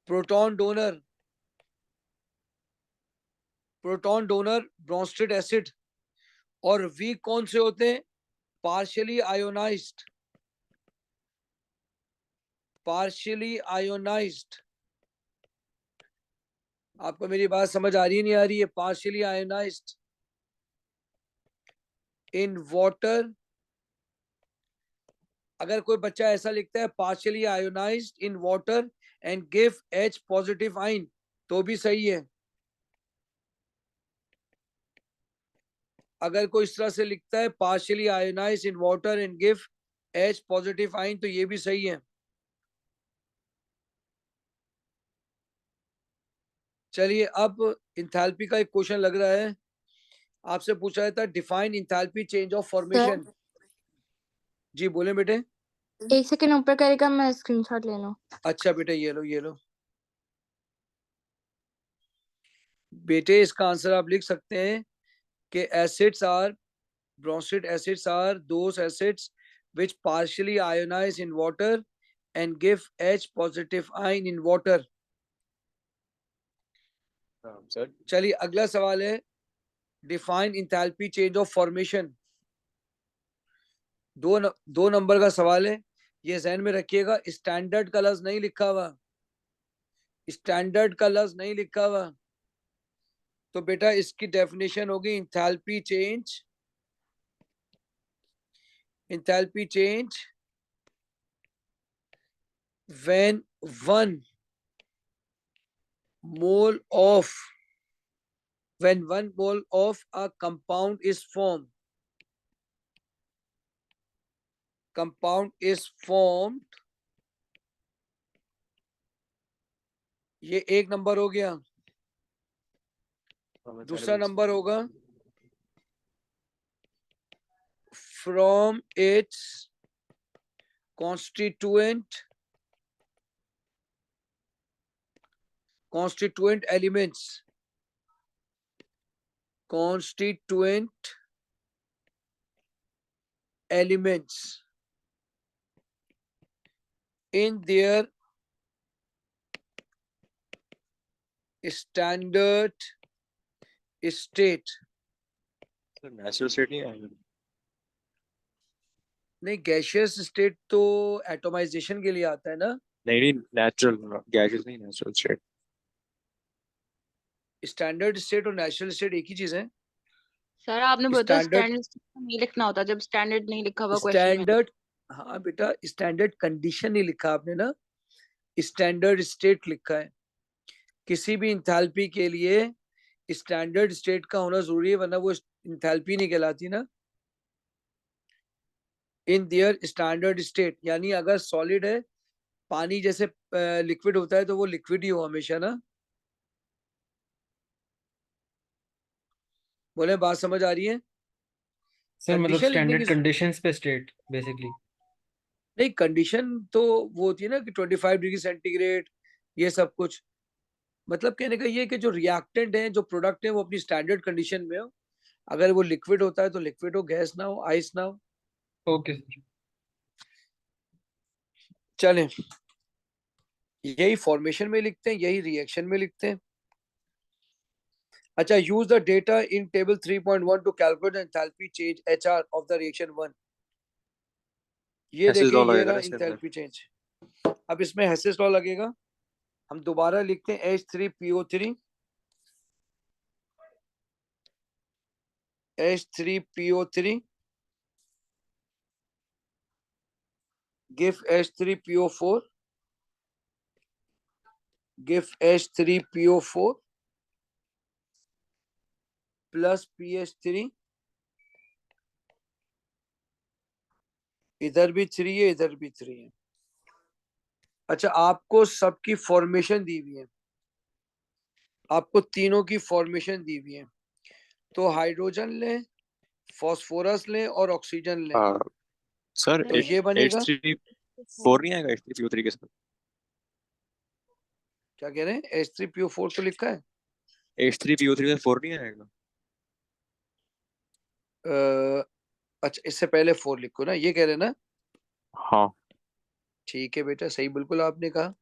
A: proton donor, proton donor Bronsted acid. और वीक कौन से होते हैं? Partially ionised, partially ionised. आपको मेरी बात समझ आ रही है नहीं आ रही है? Partially ionised in water. अगर कोई बच्चा ऐसा लिखता है partially ionised in water and give H positive ion तो भी सही है। अगर कोई इस तरह से लिखता है partially ionised in water and give H positive ion तो ये भी सही है। चलिए अब इंथैल्पी का एक क्वेश्चन लग रहा है, आपसे पूछा था define enthalpy change of formation. जी बोले बेटे।
L: 1 सेकंड ऊपर करेगा, मैं स्क्रीनशॉट ले लूं।
A: अच्छा बेटे ये लो, ये लो बेटे, इसका आंसर आप लिख सकते हैं कि acids are, Bronsted acids are those acids which partially ionize in water and give H positive ion in water।
E: Sir
A: चलिए अगला सवाल है define enthalpy change of formation. दो नंबर का सवाल है, ये ध्यान में रखिएगा। स्टैंडर्ड का लफ्ज नहीं लिखा हुआ, स्टैंडर्ड का लफ्ज नहीं लिखा हुआ। तो बेटा इसकी डेफिनेशन होगी enthalpy change, enthalpy change when 1 mole of a compound is formed, compound is formed। ये एक नंबर हो गया। दूसरा नंबर होगा from its constituent elements, constituent elements in their standard state।
E: Natural state नहीं है।
A: नहीं, गैशियस स्टेट तो एटोमाइजेशन के लिए आता है ना।
E: नहीं नेचुरल गैसेस नहीं, नेचुरल स्टेट।
A: स्टैंडर्ड स्टेट और नेचुरल स्टेट एक ही चीज है।
L: सर आपने बोला था
A: स्टैंडर्ड,
L: स्टैंडर्ड नहीं लिखना होता जब स्टैंडर्ड नहीं लिखा हुआ क्वेश्चन में।
A: स्टैंडर्ड, हाँ बेटा स्टैंडर्ड कंडीशन नहीं लिखा आपने ना, स्टैंडर्ड स्टेट लिखा है। किसी भी इंथैल्पी के लिए स्टैंडर्ड स्टेट का होना जरूरी है, वरना वो इंथैल्पी नहीं कहलाती ना। इन देयर स्टैंडर्ड स्टेट, यानी अगर सॉलिड है, पानी जैसे लिक्विड होता है तो वो लिक्विड ही हो हमेशा ना। बोले बात समझ आ रही है?
B: सर मतलब
A: कंडीशन लिखने
B: स्टैंडर्ड
A: की
B: कंडीशंस पे स्टेट बेसिकली।
A: नहीं, कंडीशन तो वो होती है ना कि 25 डिग्री सेंटीग्रेड, ये सब कुछ। मतलब कहने का ये कि जो रिएक्टेंट है, जो प्रोडक्ट है, वो अपनी स्टैंडर्ड कंडीशन में हो। अगर वो लिक्विड होता है तो लिक्विड हो, गैस ना हो, आइस ना हो।
B: Okay sir.
A: चलें, यही फॉर्मेशन में लिखते हैं, यही रिएक्शन में लिखते हैं। अच्छा, use the data in table 3.1 to calculate enthalpy change HR of the reaction 1। ये
E: हेसिस
A: देखें,
E: लॉ
A: ये
E: लगेगा
A: रहा
E: ना इसके अंदर।
A: Enthalpy change. अब इसमें हेसिस लॉ लगेगा। हम दोबारा लिखते हैं H3PO3, H3PO3 give H3PO4, give H3PO4 plus PH3, इधर भी 3 है, इधर भी 3 है। अच्छा, आपको सबकी फॉर्मेशन दी हुई है, आपको तीनों की फॉर्मेशन दी हुई है। तो हाइड्रोजन लें, फास्फोरस लें और ऑक्सीजन लें,
E: हाँ सर,
A: तो ये बनेगा।
E: H3PO4 नहीं आएगा H3PO3 के साथ?
A: क्या कह रहे हैं? H3PO4 तो लिखा है।
E: H3PO3 में 4 नहीं आएगा?
A: अच्छा, इससे पहले 4 लिखो ना, ये कह रहे हैं ना?
E: हाँ।
A: ठीक है बेटा, सही बिल्कुल आपने कहा।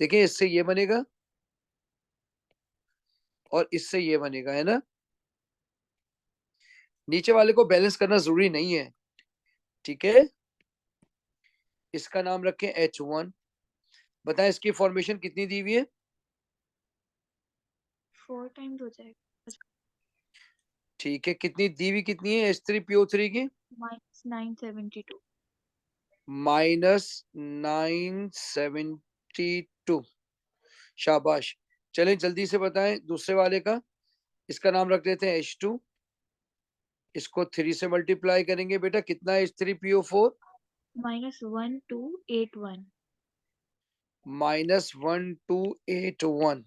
A: देखिए, इससे ये बनेगा और इससे ये बनेगा, है ना? नीचे वाले को बैलेंस करना जरूरी नहीं है, ठीक है? इसका नाम रखें H1। बताएं इसकी फॉर्मेशन कितनी दी हुई है?
C: 4 टाइम्स हो जाएगा।
A: ठीक है, कितनी दी हुई कितनी है H3PO3 की?
C: -972।
A: -972। शाबाश। चलें जल्दी से बताएं दूसरे वाले का। इसका नाम रख देते हैं H2। इसको 3 से मल्टीप्लाई करेंगे बेटा, कितना है H3PO4?
C: -1281।
A: -1281।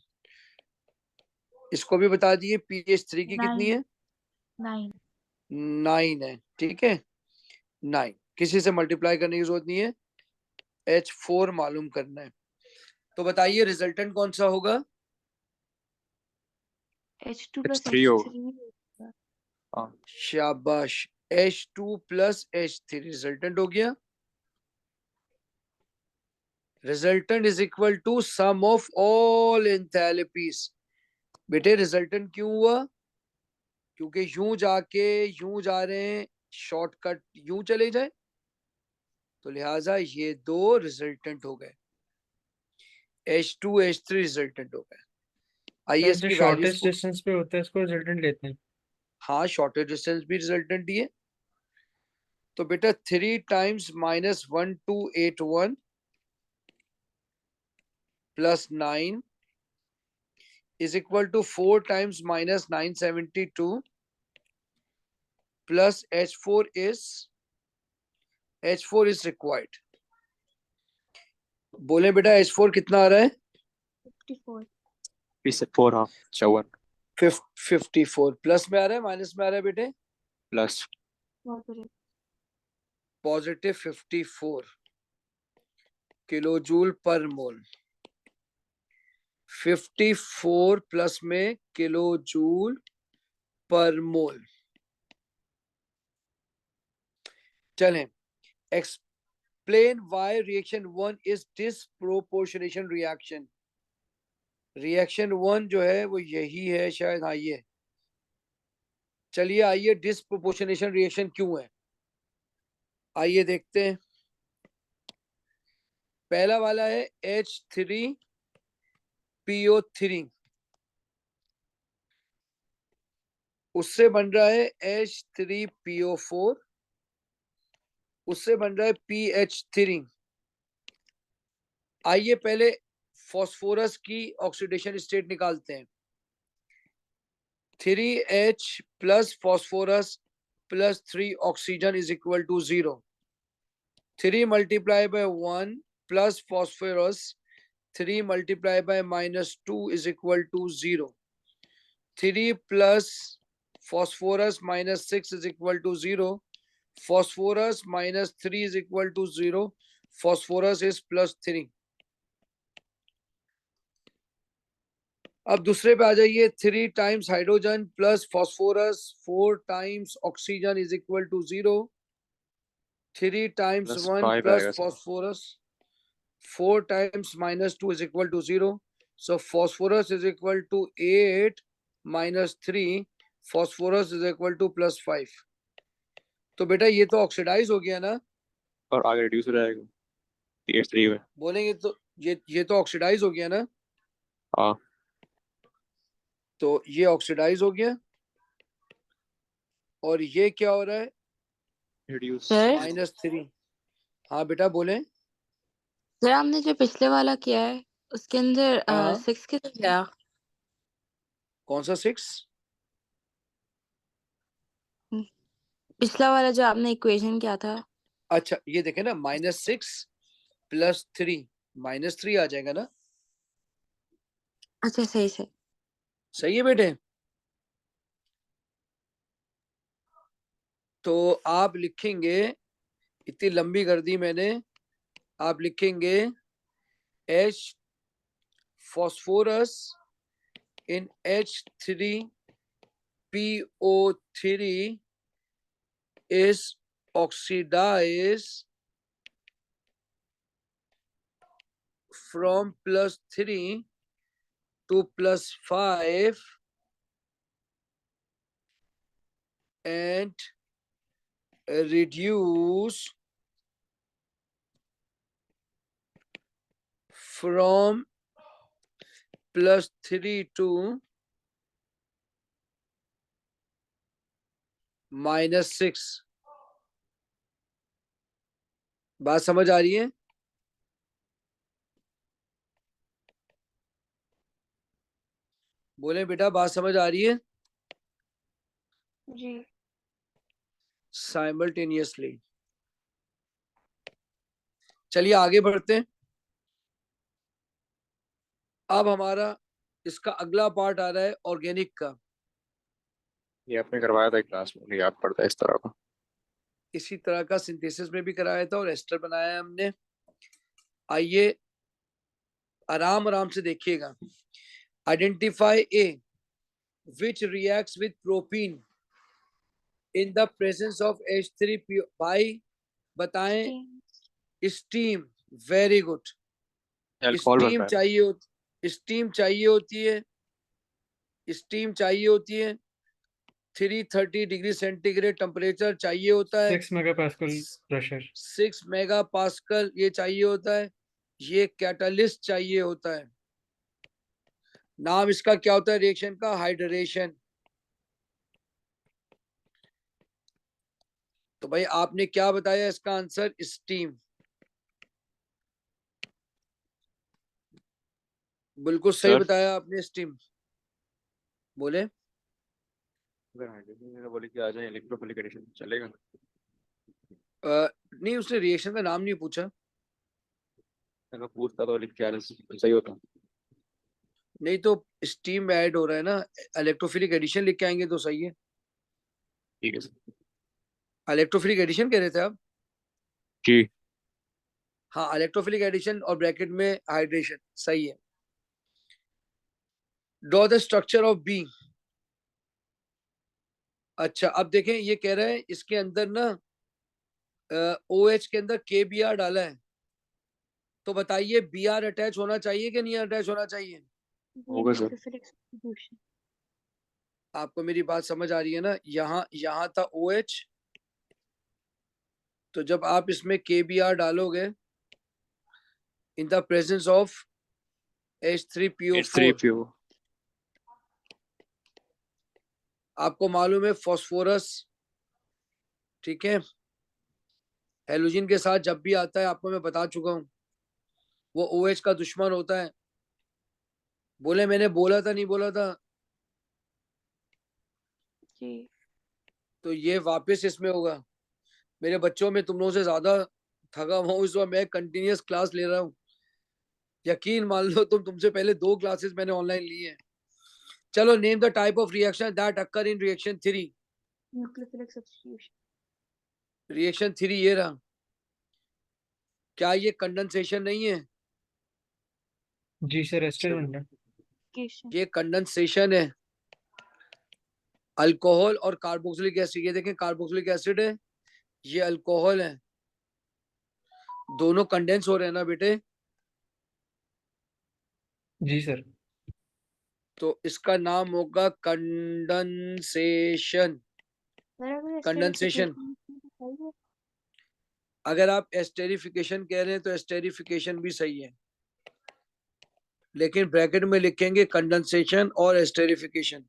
A: इसको भी बता दिए, PH3 की कितनी
C: 9
A: है?
C: 9।
A: 9 है, ठीक है, 9। किसी से मल्टीप्लाई करने की जरूरत नहीं है, H4 मालूम करना है। तो बताइए रिजल्टेंट कौन सा होगा?
C: H2 +
E: H3 होगा।
C: H3
E: हाँ।
A: शाबाश, H2 + H3 रिजल्टेंट हो गया। Resultant is equal to sum of all enthalpies. बेटे रिजल्टेंट क्यों हुआ? क्योंकि यूं जाके यूं जा रहे हैं, शॉर्टकट यूं चले जाए, तो लिहाजा ये दो रिजल्टेंट हो गए, H2 H3 रिजल्टेंट हो गए। आइए
B: सर जो
A: इसकी वैल्यूज
B: शॉर्टेस्ट डिस्टेंस पे होता है इसको रिजल्टेंट लेते हैं।
A: हाँ, शॉर्टेज डिस्टेंस भी रिजल्टेंट ही है। तो बेटा 3 times -1281 plus 9 is equal to 4 times -972 plus H4 is required. बोले बेटा H4 कितना आ रहा है?
C: 54।
E: इससे 4, हाँ 54
A: 54। प्लस में आ रहा है माइनस में आ रहा है बेटे?
E: प्लस
A: पॉजिटिव 54 किलोजूल पर मोल। 54 प्लस में किलोजूल पर मोल। चलें, explain why reaction 1 is disproportionation reaction। Reaction 1 जो है वो यही है शायद, हाँ ये। चलिए आइए, डिस्प्रोपोर्शनेशन रिएक्शन क्यों है, आइए देखते हैं। पहला वाला है H3PO3, उससे बन रहा है H3PO4, उससे बन रहा है PH3। आइए पहले फास्फोरस की ऑक्सीडेशन स्टेट निकालते हैं। 3H plus phosphorus plus 3 oxygen is equal to 0। 3 multiplied by 1 plus phosphorus 3 multiplied by -2 is equal to 0. 3 plus phosphorus minus 6 is equal to 0. Phosphorus minus 3 is equal to 0. Phosphorus is plus 3. अब दूसरे पे आ जाइए. 3 times hydrogen plus phosphorus 4 times oxygen is equal to 0. 3 times
E: plus
A: 1
E: 5
A: plus
E: आएगा sir.
A: phosphorus 4 times -2 is equal to 0. So phosphorus is equal to 8 minus 3. Phosphorus is equal to plus 5. तो बेटा ये तो oxidise हो गया ना.
E: और आगे रिड्यूस हो जाएगा CH3 में.
A: बोलेंगे तो ये तो ऑक्सीडाइज हो गया ना.
E: हाँ.
A: तो ये ऑक्सीडाइज हो गया और ये क्या हो रहा है.
E: रिड्यूस.
L: सर
A: -3. हाँ बेटा बोले.
L: सर हमने जो पिछले वाला किया है उसके अंदर
A: हाँ.
L: 6 किधर गया?
A: कौन सा 6?
L: पिछला वाला जो आपने इक्वेशन किया था.
A: अच्छा ये देखे ना -6 + 3 -3 आ जाएगा ना.
L: अच्छा सही से.
A: सही है बेटे. तो आप लिखेंगे, इतनी लंबी कर दी मैंने. आप लिखेंगे H phosphorus in H3PO3 is oxidized from +3 to +5 and reduce from +3 to -6. बात समझ आ रही है? बोले बेटा बात समझ आ रही है?
C: जी.
A: साइमल्टेनियसली. चलिए आगे बढ़ते हैं. अब हमारा इसका अगला पार्ट आ रहा है ऑर्गेनिक का.
E: ये आपने करवाया था क्लास में, याद पड़ता है इस तरह का.
A: इसी तरह का सिंथेसिस में भी कराया था और एस्टर बनाया है हमने. आइए आराम आराम से देखिएगा. Identify A which reacts with propene in the presence of H3PO. भाई बताएं. स्टीम. Very good.
E: अल्कोहल बनता
A: स्टीम
E: है.
A: चाहिए. स्टीम चाहिए होती है. स्टीम चाहिए होती है. 330 डिग्री सेंटीग्रेड टेम्परेचर चाहिए होता है.
B: 6 मेगापास्कल प्रेशर.
A: 6 मेगापास्कल ये चाहिए होता है. ये कैटलिस्ट चाहिए होता है. नाम इसका क्या होता है रिएक्शन का? हाइड्रेशन. तो भाई आपने क्या बताया इसका आंसर? स्टीम. बिल्कुल सही
E: सर
A: बताया आपने. स्टीम. बोले
E: अगर हाइड्रोजन बोले कि आ जाए इलेक्ट्रोफिलिक एडिशन चलेगा?
A: नहीं उसने रिएक्शन का नाम नहीं पूछा.
E: अगर पूछता तो लिख के सही होता.
A: नहीं तो स्टीम ऐड हो रहा है ना. इलेक्ट्रोफिलिक एडिशन लिख के आएंगे तो सही है.
E: ठीक है सर.
A: इलेक्ट्रोफिलिक एडिशन कह रहे थे आप?
E: जी.
A: हाँ इलेक्ट्रोफिलिक एडिशन और ब्रैकेट में हाइड्रेशन. सही है. Draw the structure of B. अच्छा अब देखें ये कह रहा है इसके अंदर ना OH के अंदर KBr डाला है. तो बताइए Br अटैच होना चाहिए कि नहीं अटैच होना चाहिए?
E: होगा सर.
A: आपको मेरी बात समझ आ रही है ना. यहाँ था OH. तो जब आप इसमें KBr डालोगे in the presence of H3PO4
E: H3PO.
A: आपको मालूम है फॉस्फोरस. ठीक है. हेलोजन के साथ जब भी आता है आपको मैं बता चुका हूं वो OH का दुश्मन होता है. बोले मैंने बोला था नहीं बोला था?
C: जी.
A: तो ये वापस इसमें होगा. मेरे बच्चों में तुम लोगों से ज्यादा थका हुआ हूँ इस वक्त, मैं कंटिन्यूअस क्लास ले रहा हूँ, यकीन मान लो तुमसे पहले 2 क्लासेस मैंने ऑनलाइन ली है। चलो, name the type of reaction that occur in reaction 3।
C: Nucleophilic substitution.
A: Reaction 3 ये रहा। क्या ये कंडेंसेशन नहीं है?
B: जी सर, एस्टर बन रहा है।
A: ये कंडेंसेशन है। अल्कोहल और कार्बोक्सिलिक एसिड, ये देखें कार्बोक्सिलिक एसिड है, ये अल्कोहल है, दोनों कंडेंस हो रहे हैं ना बेटे।
B: जी सर।
C: तो इसका नाम होगा कंडेंसेशन। कंडेंसेशन। अगर आप एस्टेरिफिकेशन कह रहे हैं तो एस्टेरिफिकेशन भी सही है, लेकिन ब्रैकेट में लिखेंगे कंडेंसेशन और एस्टेरिफिकेशन।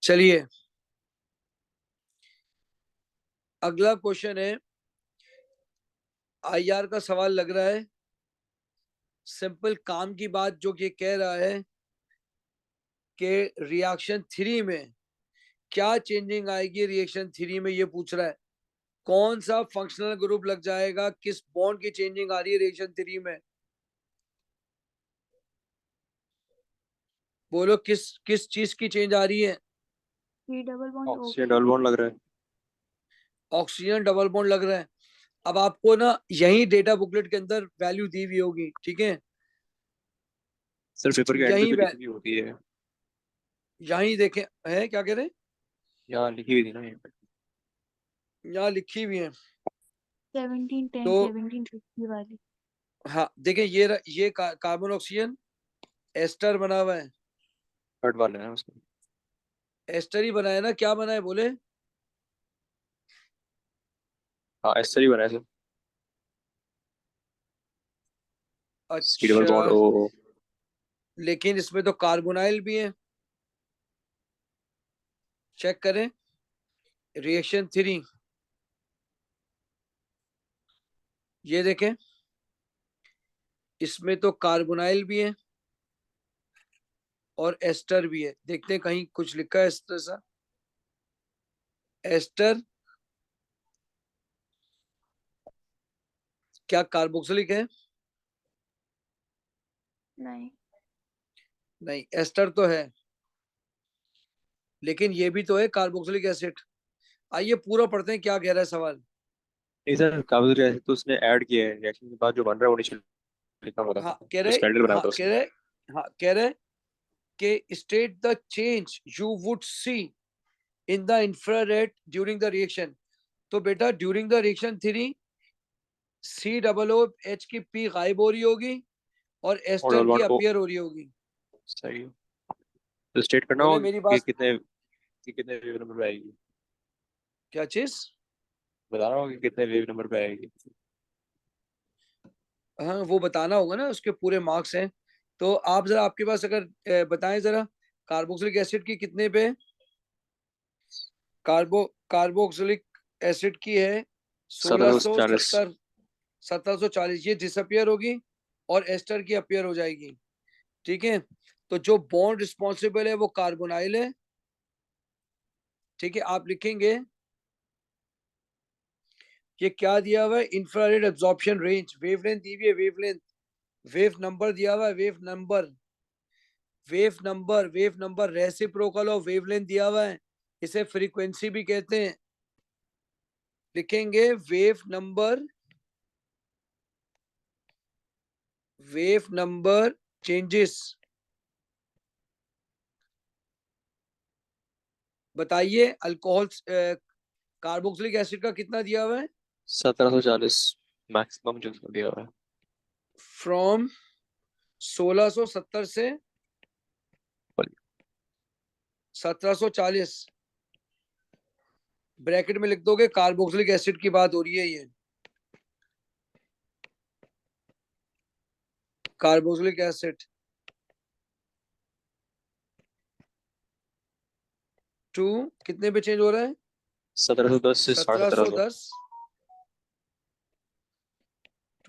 C: चलिए अगला क्वेश्चन है, आईआर का सवाल लग रहा है। सिंपल काम की बात जो ये कह रहा है कि रिएक्शन 3 में क्या चेंजिंग आएगी, रिएक्शन 3 में ये पूछ रहा है कौन सा फंक्शनल ग्रुप लग जाएगा, किस बॉन्ड की चेंजिंग आ रही है रिएक्शन 3 में। बोलो किस किस चीज की चेंज आ रही है?
E: ऑक्सीजन डबल बॉन्ड लग रहा है।
A: ऑक्सीजन डबल बॉन्ड लग रहा है। अब आपको ना यही डेटा बुकलेट के अंदर वैल्यू दी हुई होगी, ठीक है?
E: सर पेपर के एंड
A: यही
E: पे लिखी हुई होती है।
A: यही देखें, है क्या कह रहे हैं?
E: यहाँ लिखी हुई थी ना यहीं पे।
A: यहाँ लिखी हुई है
C: 1710
A: तो
C: 1750 वाली।
A: हाँ देखें, ये कार्बन ऑक्सीजन एस्टर बना हुआ है।
E: थर्ड वाला है उसमें।
A: एस्टर ही बनाया ना, क्या बनाया बोले?
E: हाँ एस्टर ही बना है सर। सी डबल बॉन्ड
A: अच्छा,
E: ओ।
A: लेकिन इसमें तो कार्बोनाइल भी है, चेक करें रिएक्शन 3। ये देखें इसमें तो कार्बोनाइल भी है और एस्टर भी है। देखते हैं कहीं कुछ लिखा है एस्टर सा। एस्टर क्या कार्बोक्सिलिक है?
C: नहीं।
A: नहीं, एस्टर तो है, लेकिन ये भी तो है कार्बोक्सिलिक एसिड। आइए पूरा पढ़ते हैं क्या कह रहा है सवाल।
E: नहीं सर कागज रिएक्शन तो उसने ऐड किया है, रिएक्शन के बाद जो बन रहा है वो नहीं लिखा हुआ था।
A: हाँ कह
E: तो
A: रहे
E: स्पेल्डर बनाया
A: हाँ
E: था
A: कह
E: उसने।
A: रहे हाँ कह रहे कि state the change you would see in the infrared during the reaction. तो बेटा ड्यूरिंग द रिएक्शन 3 COOH की P गायब हो रही होगी और
E: और
A: एस्टर
E: डबल
A: की
E: बॉन्ड ओ।
A: अपीयर हो रही होगी।
E: सही है। तो स्टेट करना
A: बोले
E: होगा
A: मेरी
E: कि
A: बात
E: कितने वेव नंबर पे आएगी।
A: क्या चीज?
E: बता रहा हूँ कि कितने वेव नंबर पे आएगी।
A: हाँ वो बताना होगा ना, उसके पूरे मार्क्स हैं। तो आप जरा, आपके पास अगर बताएं जरा कार्बोक्सिलिक एसिड की कितने पे? कार्बोक्सिलिक एसिड की है
E: 1740।
A: 1670 1740, ये डिसअपियर होगी और एस्टर की अपीयर हो जाएगी, ठीक है? तो जो बॉन्ड रिस्पॉन्सिबल है वो कार्बोनाइल है, ठीक है? आप लिखेंगे ये क्या दिया हुआ है, इंफ्रारेड एब्जॉर्प्शन रेंज, वेवलेंथ दी हुई है, वेवलेंथ, वेव नंबर दिया हुआ है, wave number reciprocal of wavelength दिया हुआ है, इसे फ्रीक्वेंसी भी कहते हैं। लिखेंगे वेव नंबर चेंजेस। बताइए अल्कोहल कार्बोक्सिलिक एसिड का कितना दिया हुआ है?
E: 1740 मैक्सिमम जो उसको दिया हुआ है।
A: फ्रॉम 1670 से 1740, ब्रैकेट में लिख दोगे कार्बोक्सिलिक एसिड की बात हो रही है। ये कार्बोक्सिलिक एसिड 2 कितने पे चेंज हो रहा है?
E: 1710 से 1750।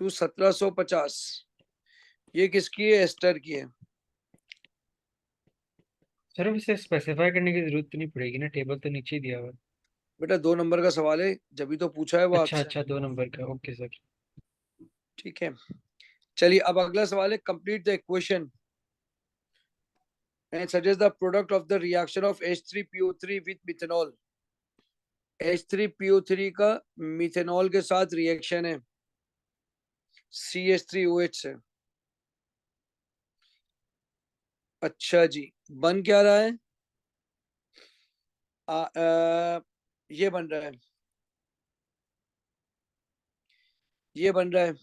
A: 1710 टू 1750। ये किसकी है? एस्टर की है।
B: सर अब इसे स्पेसिफाई करने की जरूरत तो नहीं पड़ेगी ना, टेबल तो नीचे ही दिया हुआ है।
C: बेटा 2 नंबर का सवाल है, जब तो पूछा है वो
B: अच्छा
C: आपसे।
B: अच्छा, 2 नंबर का, ओके सर।
C: ठीक है, चलिए अब अगला सवाल है, complete the equation and suggest the product of the reaction of H3PO3 with methanol। H3PO3 का मिथेनॉल के साथ रिएक्शन है CH3OH से। अच्छा जी, बन क्या रहा है? ये बन रहा है, ये बन रहा है।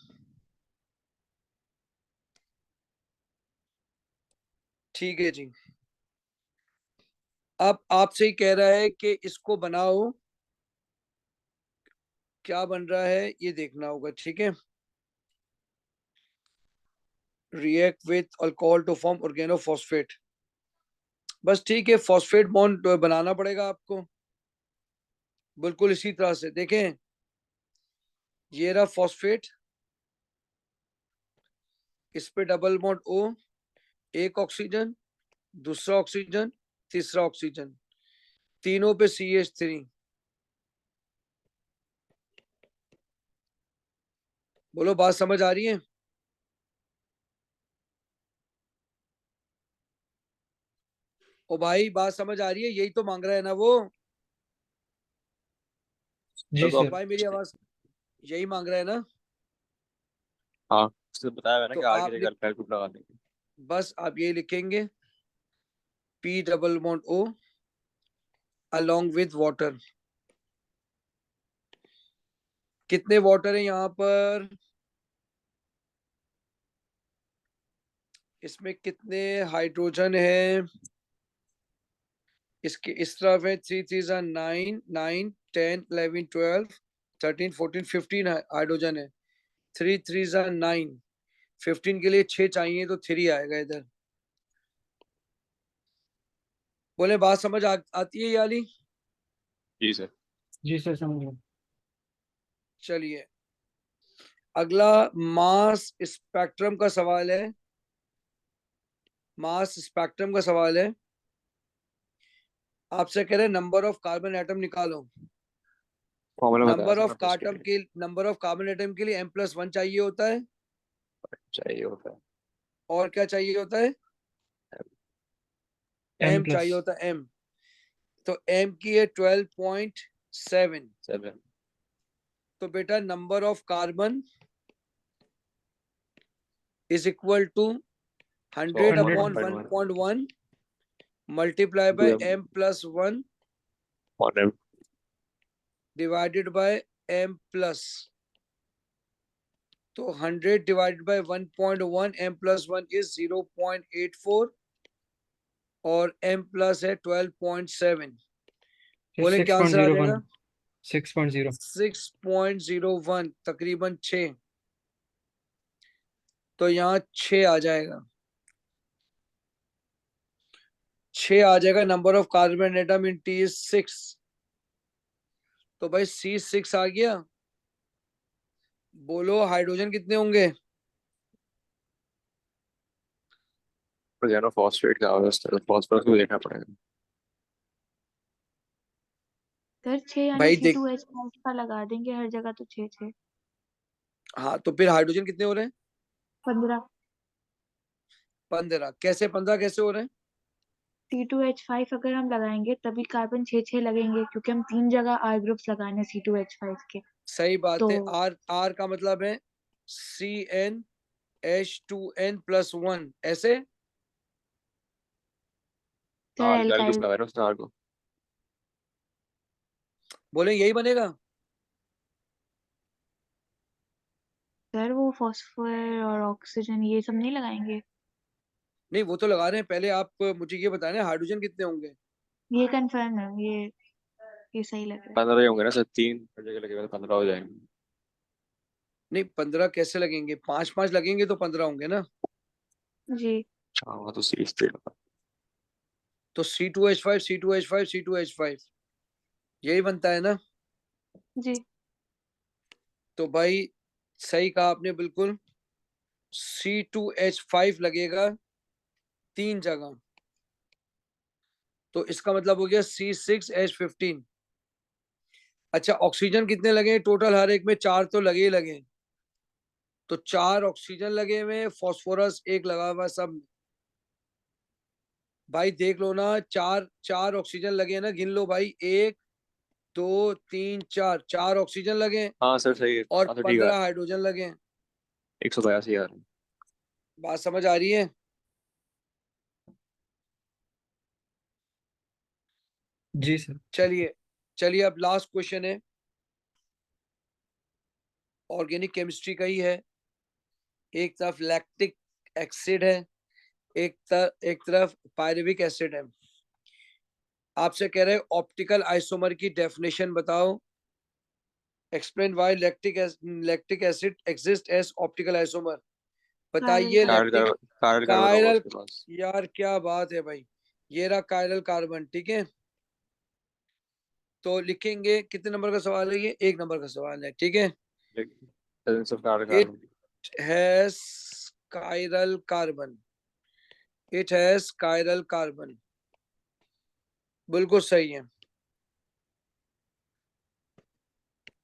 C: ठीक है जी, अब आपसे ही कह रहा है कि इसको बनाओ, क्या बन रहा है ये देखना होगा। ठीक है, react with alcohol to form organophosphate. बस ठीक है, फॉस्फेट बॉन्ड बनाना पड़ेगा आपको, बिल्कुल इसी तरह से। देखें, ये रहा फॉस्फेट, इस पे डबल बॉन्ड O, एक ऑक्सीजन, दूसरा ऑक्सीजन, तीसरा ऑक्सीजन, तीनों पे CH3। बोलो बात समझ आ रही है? ओ भाई बात समझ आ रही है? यही तो मांग रहा है ना वो।
B: जी
E: तो
B: सर।
C: भाई मेरी आवाज यही मांग रहा है ना?
E: हाँ, उसने बताया है ना
C: तो
E: कि आगे
C: आप
E: लेकर कैलकुलेट लगा देंगे।
C: बस आप यही लिखेंगे, P double bond O along with water. कितने वाटर है यहाँ पर? इसमें कितने हाइड्रोजन है? इसके इस तरफ है 3 3 9 9 10 11 12 13 14 15 हाइड्रोजन है। 3 3 9, 15 के लिए 6 चाहिए तो 3 आएगा इधर। बोले बात समझ आती है याली?
E: जी सर।
B: जी सर, समझ गया।
C: चलिए अगला मास स्पेक्ट्रम का सवाल है। मास स्पेक्ट्रम का सवाल है, आपसे कह रहे हैं नंबर ऑफ कार्बन एटम निकालो।
E: फॉर्मूला बताया
C: नंबर
E: था
C: ऑफ
E: ना, तो उसके
C: कार्बन
E: लिए
C: के नंबर ऑफ कार्बन एटम के लिए M+1 चाहिए होता है,
E: चाहिए होता है
C: और क्या चाहिए होता है?
B: M
C: M
B: plus.
C: चाहिए होता है, M। तो M की है 12.7।
E: 7।
C: तो बेटा number of carbon is equal to 100
E: 100
C: upon
B: 100
C: 1.1 multiply by M+1
E: 1
C: divided by M+। तो 100 डिवाइडेड बाय 1.1, M+1 इज 0.84 और M+ है 12.7। बोले क्या आंसर आ
B: 6.01।
C: जाएगा?
B: 6.0।
C: 6.01, तकरीबन 6। तो यहाँ 6 आ जाएगा, 6 आ जाएगा। Number of carbon atom in T is 6। तो भाई C6 आ गया। बोलो हाइड्रोजन कितने होंगे?
E: ऑर्गेनोफॉस्फेट का अवस्था, फॉस्फोरस को देखना पड़ेगा।
L: सर 6 यानी
C: भाई देख,
L: C2H5 का लगा देंगे हर जगह, तो 6 6
C: हाँ तो फिर हाइड्रोजन कितने हो रहे हैं?
L: 15।
C: 15। कैसे 15 कैसे हो रहे हैं?
L: C2H5 अगर हम लगाएंगे तभी कार्बन 6 6 लगेंगे, क्योंकि हम 3 जगह R ग्रुप्स लगाने C2H5 के।
C: सही बात
L: तो
C: है। R का मतलब है CnH2n+1, ऐसे।
L: सर
E: आर का
L: एल्काइल।
E: ग्रुप लगा रहे हैं उसने, आर को।
C: बोले यही बनेगा।
L: सर वो फॉस्फोर और ऑक्सीजन ये सब नहीं लगाएंगे?
C: नहीं वो तो लगा रहे हैं, पहले आप मुझे ये बताएं ना हाइड्रोजन कितने होंगे?
L: ये कंफर्म है, ये सही लग रहा
E: 15 ही होंगे ना सर, 3 हर जगह लगेगा तो 15 हो जाएंगे।
C: नहीं 15 कैसे लगेंगे? 5 5 लगेंगे तो 15 होंगे ना।
L: है। जी।
E: अच्छा होगा तो सीरीज पे लगा।
C: तो C2H5 C2H5 C2H5 यही बनता है ना।
L: जी।
C: तो भाई सही कहा आपने बिल्कुल, C2H5 लगेगा 3 जगह। तो इसका मतलब हो गया C6H15। अच्छा, ऑक्सीजन कितने लगे टोटल? हर एक में 4 तो लगे ही लगे। तो 4 ऑक्सीजन लगे हुए, फास्फोरस 1 लगा हुआ सब। भाई देख लो ना, 4 ऑक्सीजन लगे हैं ना, गिन लो भाई, 1 2 3 4, 4 ऑक्सीजन लगे हैं
E: हाँ सर सही है।
C: और
E: हाँ तो ठीक है,
C: 15 हाइड्रोजन लगे हैं।
E: 182 यार।
C: बात समझ आ रही है?
B: जी सर।
C: चलिए चलिए, अब लास्ट क्वेश्चन है, ऑर्गेनिक केमिस्ट्री का ही है। एक तरफ लैक्टिक एसिड है, एक तरफ पायरुविक एसिड है। आपसे कह रहे हैं ऑप्टिकल आइसोमर की डेफिनेशन बताओ। Explain why lactic acid exist as optical isomer. बताइए
E: कायरल
C: लैक्टिक
E: कायरल कार्बन होगा
C: कायरल।
E: उसके पास।
C: यार क्या बात है भाई, ये रहा कायरल कार्बन, ठीक है। तो लिखेंगे, कितने नंबर का सवाल है ये? 1 नंबर का सवाल है, ठीक है।
E: Presence of chiral
C: it
E: carbon.
C: Has chiral carbon, it has chiral carbon, बिल्कुल सही है।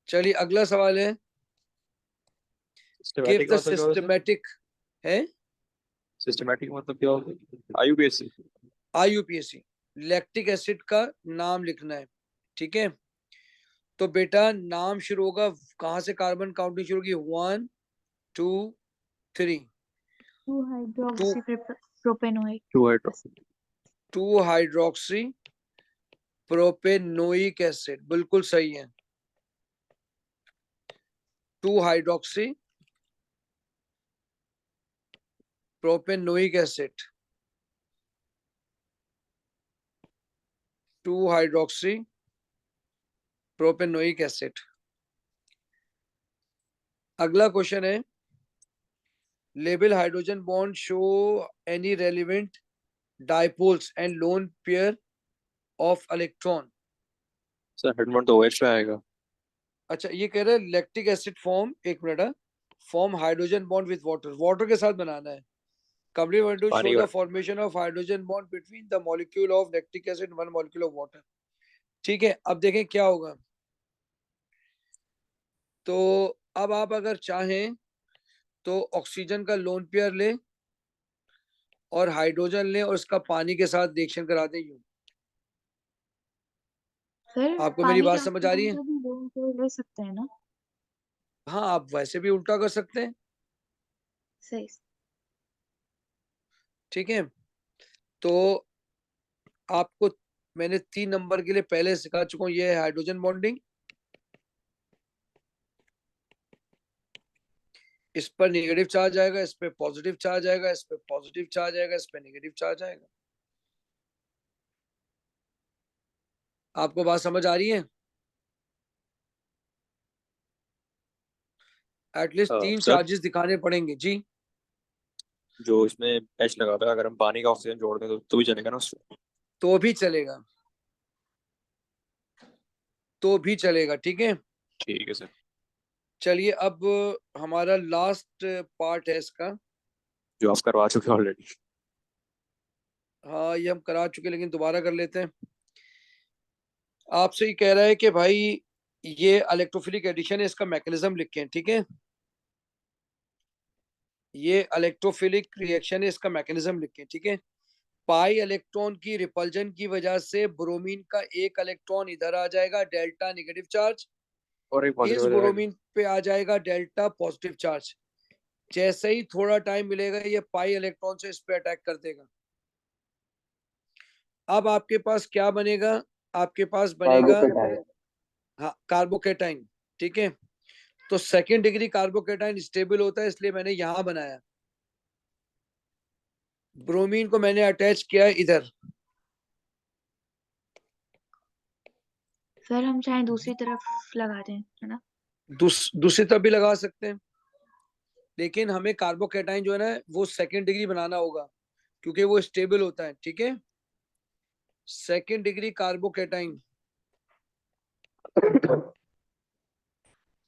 C: चलिए अगला सवाल है, गिव
E: सिस्टमैटिक
C: द
E: मतलब क्या होता है?
C: सिस्टमैटिक है।
E: सिस्टमैटिक मतलब क्या होता है? आईयूपीएसी।
C: IUPAC, लैक्टिक एसिड का नाम लिखना है, ठीक है। तो बेटा नाम शुरू होगा कहां से? कार्बन काउंटिंग शुरू होगी, 1 2 3।
M: 2 hydroxy propanoic
E: 2 hydroxy
C: 2 hydroxy propanoic acid, बिल्कुल सही है। 2 hydroxy propanoic acid, 2 hydroxy propanoic acid. अगला क्वेश्चन है, label hydrogen bond show any relevant dipoles and lone pair of electron.
E: Sir हेडमोन तो OH पे आएगा।
C: अच्छा, ये कह रहे हैं लैक्टिक एसिड फॉर्म, एक minute, form hydrogen bond with water, water के साथ बनाना है। कंप्लीट वांट टू शो
E: पानी
C: द
E: का।
C: Formation of hydrogen bond between the molecule of lactic acid, 1 molecule of water. ठीक है, अब देखें क्या होगा। तो अब आप अगर चाहें तो ऑक्सीजन का लोन पेयर ले और हाइड्रोजन ले और इसका पानी के साथ रिएक्शन करा दें यूं।
M: सर
C: आपको मेरी
M: पानी के
C: बात समझ आ रही
M: ऑक्सीजन
C: है?
M: को भी लोन पेयर ले सकते हैं ना?
C: हाँ, आप वैसे भी उल्टा कर सकते हैं,
M: सही।
C: ठीक है। तो आपको मैंने 3 नंबर के लिए पहले सिखा चुका हूँ, ये है हाइड्रोजन बॉन्डिंग। इस पर नेगेटिव चार्ज आएगा, इस पे पॉजिटिव चार्ज आएगा, इस पे पॉजिटिव चार्ज आएगा, इस पे नेगेटिव चार्ज आएगा। आपको बात समझ आ रही है? एटलीस्ट 3
E: सर
C: चार्जेस दिखाने पड़ेंगे जी।
E: जो इसमें H लगा हुआ है, अगर हम पानी का ऑक्सीजन जोड़ दें तो भी चलेगा ना उसमें?
C: तो भी चलेगा, तो भी चलेगा, ठीक है।
E: ठीक है सर।
C: चलिए अब हमारा लास्ट पार्ट है इसका।
E: जो आप करवा चुके हैं ऑलरेडी।
C: हाँ, ये हम करा चुके, लेकिन दोबारा कर लेते हैं। आपसे ही कह रहा है कि भाई ये इलेक्ट्रोफिलिक एडिशन है, इसका मैकेनिज्म लिखें, ठीक है। ये इलेक्ट्रोफिलिक रिएक्शन है, इसका मैकेनिज्म लिखें, ठीक है। पाई इलेक्ट्रॉन की रिपल्जन की वजह से ब्रोमीन का एक इलेक्ट्रॉन इधर आ जाएगा, डेल्टा नेगेटिव चार्ज।
E: और एक
C: इस
E: पॉजिटिव
C: ब्रोमीन पे आ जाएगा डेल्टा पॉजिटिव चार्ज। जैसे ही थोड़ा टाइम मिलेगा, ये पाई इलेक्ट्रॉन से इस पे अटैक कर देगा। अब आपके पास क्या बनेगा? आपके पास बनेगा,
J: कार्बोकेटाइन।
C: हाँ, कार्बोकेटाइन, ठीक है। तो सेकेंड डिग्री कार्बोकेटाइन स्टेबल होता है, इसलिए मैंने यहां बनाया। ब्रोमीन को मैंने अटैच किया है इधर।
M: सर हम चाहे दूसरी तरफ लगा दें, है ना?
C: दूसरी तरफ भी लगा सकते हैं, लेकिन हमें कार्बोकेटाइन जो है ना वो सेकेंड डिग्री बनाना होगा, क्योंकि वो स्टेबल होता है, ठीक है। Second degree carbocation,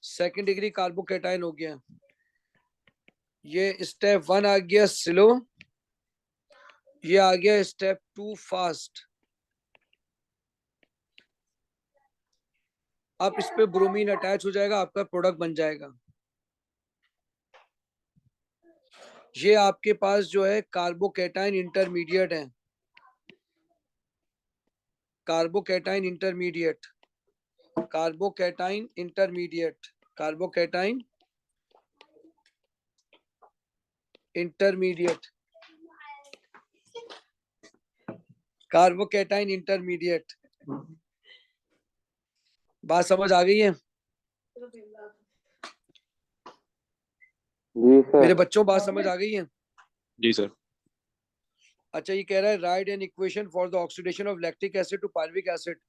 C: second degree carbocation हो गया। ये स्टेप 1 आ गया स्लो, ये आ गया स्टेप 2 फास्ट। अब इस पे ब्रोमीन अटैच हो जाएगा, आपका प्रोडक्ट बन जाएगा। ये आपके पास जो है कार्बोकैटाइन इंटरमीडिएट है, carbocation intermediate, carbocation intermediate, carbocation intermediate, carbocation intermediate. बात समझ आ गई है
J: जी
C: मेरे
J: सर।
C: बच्चों? बात समझ आ गई है?
E: जी सर।
C: अच्छा, ये कह रहा है write an equation for the oxidation of lactic acid to pyruvic acid.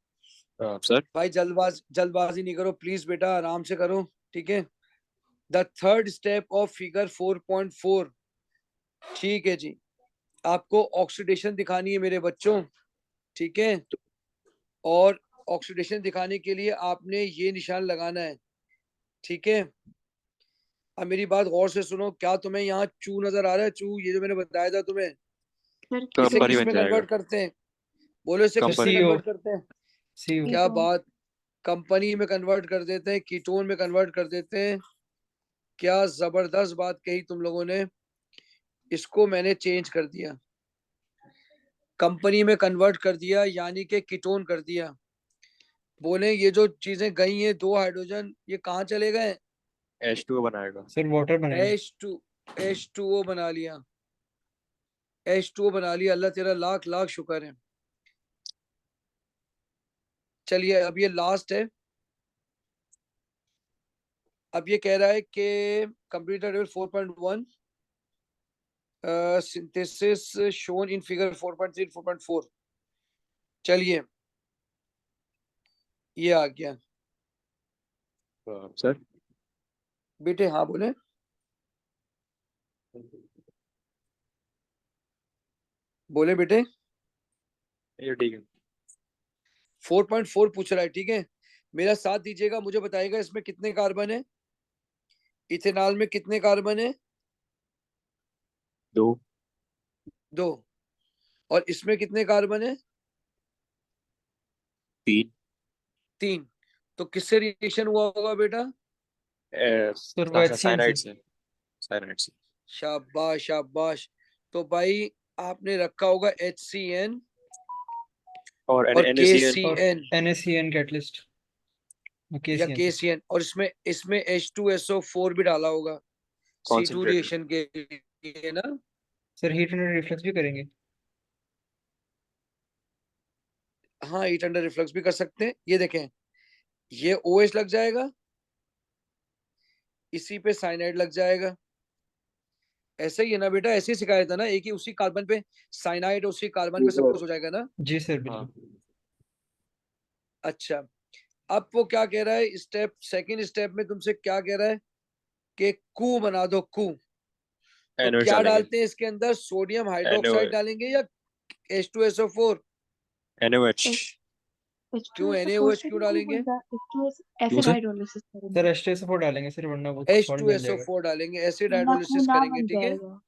E: Sir
C: भाई जल्दबाजी नहीं करो प्लीज बेटा, आराम से करो, ठीक है। The third step of figure 4.4, ठीक है जी। आपको ऑक्सीडेशन दिखानी है मेरे बच्चों, ठीक है। और ऑक्सीडेशन दिखाने के लिए आपने ये निशान लगाना है, ठीक है। अब मेरी बात गौर से सुनो, क्या तुम्हें यहाँ चू नजर आ रहा है? चू, ये जो मैंने बताया था तुम्हें,
M: सर
C: इसे
E: कंपनी
C: किस
E: बन
C: में
E: जाएगा।
C: कन्वर्ट करते हैं? बोलो, इसे किस में
E: कंपनी।
C: कन्वर्ट करते हैं?
B: CO
C: क्या
M: कीटोन
C: बात, कंपनी में कन्वर्ट कर देते हैं, कीटोन में कन्वर्ट कर देते हैं। क्या जबरदस्त बात कही तुम लोगों ने, इसको मैंने चेंज कर दिया, कंपनी में कन्वर्ट कर दिया, यानी कि कीटोन कर दिया। बोले ये जो चीजें गई हैं, 2 हाइड्रोजन, ये कहाँ चले गए?
E: H2O बनाएगा।
B: सर वाटर बनाएंगे।
C: H2O बना लिया, H2O बना लिया। अल्लाह तेरा लाख लाख शुक्र है। चलिए अब ये लास्ट है। अब ये कह रहा है कि computer table 4.1 synthesis shown in figure 4.3 4.4। चलिए ये आ गया
E: सर
C: बेटे। हाँ बोले। बोले बेटे।
E: ये ठीक है।
C: 4.4 पूछ रहा है, ठीक है। मेरा साथ दीजिएगा, मुझे बताइएगा इसमें कितने कार्बन है, इथेनॉल में कितने कार्बन है?
E: 2।
C: 2। और इसमें कितने कार्बन है?
E: 3।
C: 3। तो किससे रिएक्शन हुआ होगा बेटा?
B: सर वो HCN
E: साइनाइड
B: से।
E: से। साइनाइड से।
C: शाबाश शाबाश। तो भाई आपने रखा होगा HCN
E: और
C: और
E: NaCN।
B: और
C: KCN
B: NaCN कैटलिस्ट
C: या
B: KCN से।
C: KCN, और इसमें H2SO4 भी डाला होगा C2
E: कॉन्सेंट्रेटेड।
C: रिएक्शन के लिए ना।
B: सर हीट एंड रिफ्लक्स भी करेंगे।
C: हाँ, हीट अंडर रिफ्लक्स भी कर सकते हैं। ये देखें, ये OH लग जाएगा, इसी पे साइनाइड लग जाएगा। ऐसे ही है ना बेटा? ऐसे ही सिखाया था ना, एक ही उसी कार्बन पे साइनाइड, उसी कार्बन
J: जी
C: पे सब
J: सर।
C: कुछ हो जाएगा ना।
B: जी सर
E: हाँ।
B: बिल्कुल।
C: अच्छा, अब वो क्या कह रहा है, स्टेप सेकंड स्टेप में तुमसे क्या कह रहा है कि कू बना दो, कू। तो
E: NOH
C: क्या
E: डालेंगे।
C: डालते हैं इसके अंदर? Sodium hydroxide
E: NOH।
C: डालेंगे या H2SO4?
E: NOH।
C: क्यों
M: H2SO4
C: NaOH
M: से
C: क्यों
M: भी वो
C: डालेंगे?
M: बनता है,
E: क्यों
M: एसिड
E: सर?
M: हाइड्रोलिसिस
B: सर
M: करेंगे,
B: H2SO4 डालेंगे सर, वरना वो सॉल्ट बन जाएगा।
C: H2SO4 डालेंगे, एसिड
M: वरना
C: हाइड्रोलिसिस
M: कूना
C: करेंगे,
M: बन
C: ठीक है।
M: जाएगा।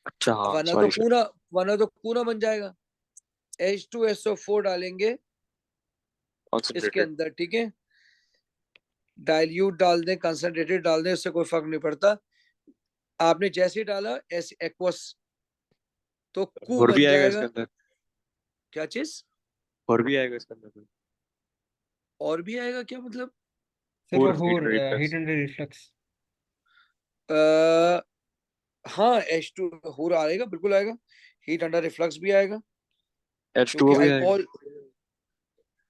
E: अच्छा हाँ,
C: वरना तो
E: सॉरी सर।
C: कूना, वरना तो कूना बन जाएगा। H2SO4 डालेंगे इसके
E: कॉन्सेंट्रेटेड।
C: अंदर, ठीक है। डाइल्यूट डाल दें, कंसंट्रेटेड डाल दें, उससे कोई फर्क नहीं पड़ता। आपने जैसे ही डाला ऐसे एक्वस, तो कू
E: और भी
C: बन
E: आएगा
C: जाएगा।
E: इसके अंदर।
C: क्या चीज?
E: और भी आएगा इसके अंदर।
C: और भी आएगा क्या मतलब?
B: सर वो
E: और heat
B: or
E: reflux.
B: Heat and reflux.
C: आ, हाँ, H2 हो आएगा, बिल्कुल आएगा। हीट अंडर रिफ्लक्स भी आएगा, क्योंकि
E: H2O भी आएगा।
C: अल्कोहल,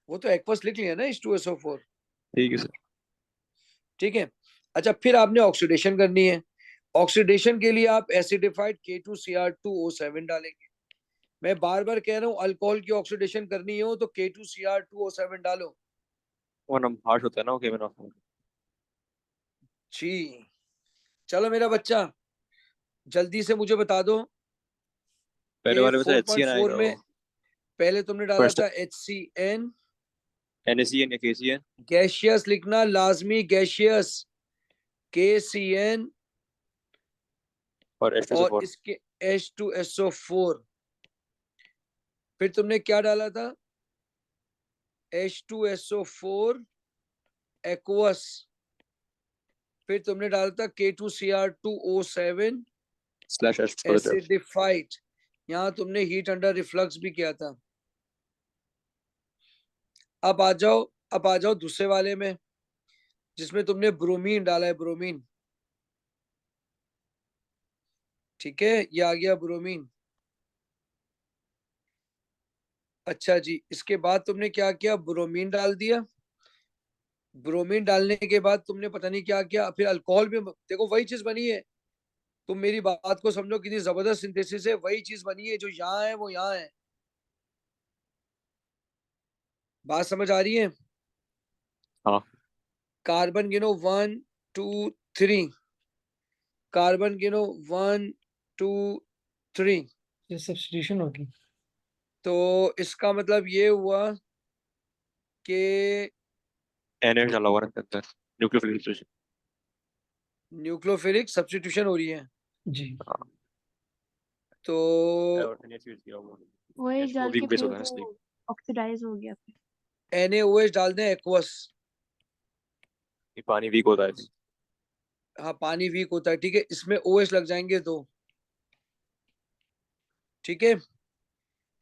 C: वो तो एक्वस लिख लिया ना, H2SO4,
E: ठीक है सर।
C: ठीक है। अच्छा, फिर आपने ऑक्सीडेशन करनी है। ऑक्सीडेशन के लिए आप एसिडिफाइड K2Cr2O7 डालेंगे। मैं बार बार कह रहा हूँ, अल्कोहल की ऑक्सीडेशन करनी हो तो K2Cr2O7 डालो।
E: वो नम हार्श होता है ना, ओके मैंने।
C: जी, चलो मेरा बच्चा, जल्दी से मुझे बता दो
E: पहले
C: कि
E: वाले में सर HCN
C: 4.4
E: आएगा।
C: में
E: वो
C: पहले तुमने डाला
E: फर्स्ट
C: था HCN,
E: NaCN या KCN।
C: गैशियस लिखना लाजमी, गैशियस KCN,
E: और
C: और
E: H2SO4।
C: इसके H2SO4। फिर तुमने क्या डाला था? H2SO4 एक्वस, फिर तुमने डाला था K2Cr2O7
E: slash H for the depth.
C: Acidified, यहाँ तुमने हीट अंडर रिफ्लक्स भी किया था। अब आ जाओ दूसरे वाले में जिसमें तुमने ब्रोमीन डाला है, ब्रोमीन। ठीक है, ये आ गया ब्रोमीन। अच्छा जी, इसके बाद तुमने क्या किया, ब्रोमीन डाल दिया। ब्रोमीन डालने के बाद तुमने पता नहीं क्या किया, फिर अल्कोहल भी, देखो वही चीज बनी है। तुम मेरी बात को समझो, कितनी जबरदस्त सिंथेसिस है, वही चीज बनी है, जो यहाँ है वो यहाँ है। बात समझ आ रही है?
E: हाँ।
C: कार्बन गिनो 1 2 3, कार्बन गिनो 1 2 3।
B: ये सब्स्टिट्यूशन होगी।
C: तो इसका मतलब ये हुआ कि
E: NH डाला हुआ है इसके अंदर, न्यूक्लियोफिलिक सब्स्टिट्यूशन।
C: न्यूक्लियोफिलिक सब्स्टिट्यूशन हो रही है।
B: जी।
C: तो
E: और NH यूज किया हुआ है।
M: OH
E: H
M: डाल
E: weak
M: के
E: base
M: फिर
E: होता है इसलिए।
M: वो ऑक्सीडाइज हो गया फिर।
C: NaOH डाल दें, एक्वस।
E: ये पानी वीक होता है।
C: हाँ, पानी वीक होता है, ठीक है। इसमें OH लग जाएंगे 2, ठीक है।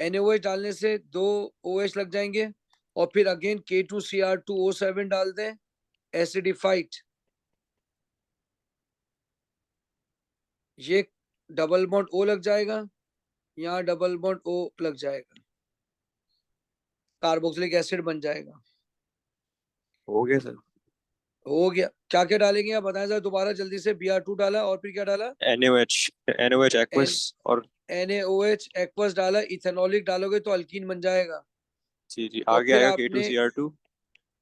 C: NaOH डालने से 2 OH लग जाएंगे, और फिर अगेन K2Cr2O7 डाल दें, एसिडिफाइड। ये डबल बॉन्ड O लग जाएगा, यहाँ डबल बॉन्ड O लग जाएगा, कार्बोक्सिलिक एसिड बन जाएगा।
E: हो गया सर।
C: हो गया। क्या क्या डालेंगे आप बताएं जरा दोबारा जल्दी से। Br2 डाला, और फिर क्या डाला?
E: NaOH एक्वस और
C: NaOH एक्वस डाला, इथेनॉलिक डालोगे तो अल्कीन बन जाएगा।
E: जी
C: और
E: आगे
C: फिर
E: आएगा
C: आपने
E: K2Cr2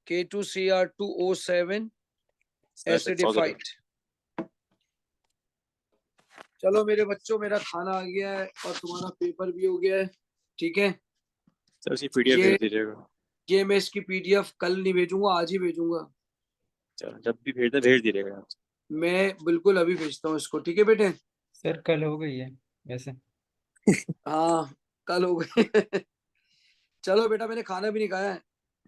C: K2Cr2O7
E: slash H
C: acidified. चलो मेरे बच्चों, मेरा खाना आ गया है और तुम्हारा पेपर भी हो गया है, ठीक है।
E: सर इसकी PDF
C: ये
E: भेज दीजिएगा।
C: ये मैं इसकी PDF कल नहीं भेजूंगा, आज ही भेजूंगा।
E: चलो जब भी भेज दीजिएगा।
C: मैं बिल्कुल अभी भेजता हूँ इसको, ठीक है बेटे।
B: सर कल हो गई है वैसे।
C: हाँ, कल हो गए। चलो बेटा, मैंने खाना भी नहीं खाया है।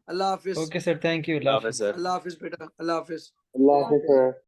C: अल्लाह हाफिज।
B: Okay sir, thank you.
E: अल्लाह हाफ़िज़ सर।
C: अल्लाह हाफिज बेटा, अल्लाह हाफिज।
J: अल्लाह हाफिज सर।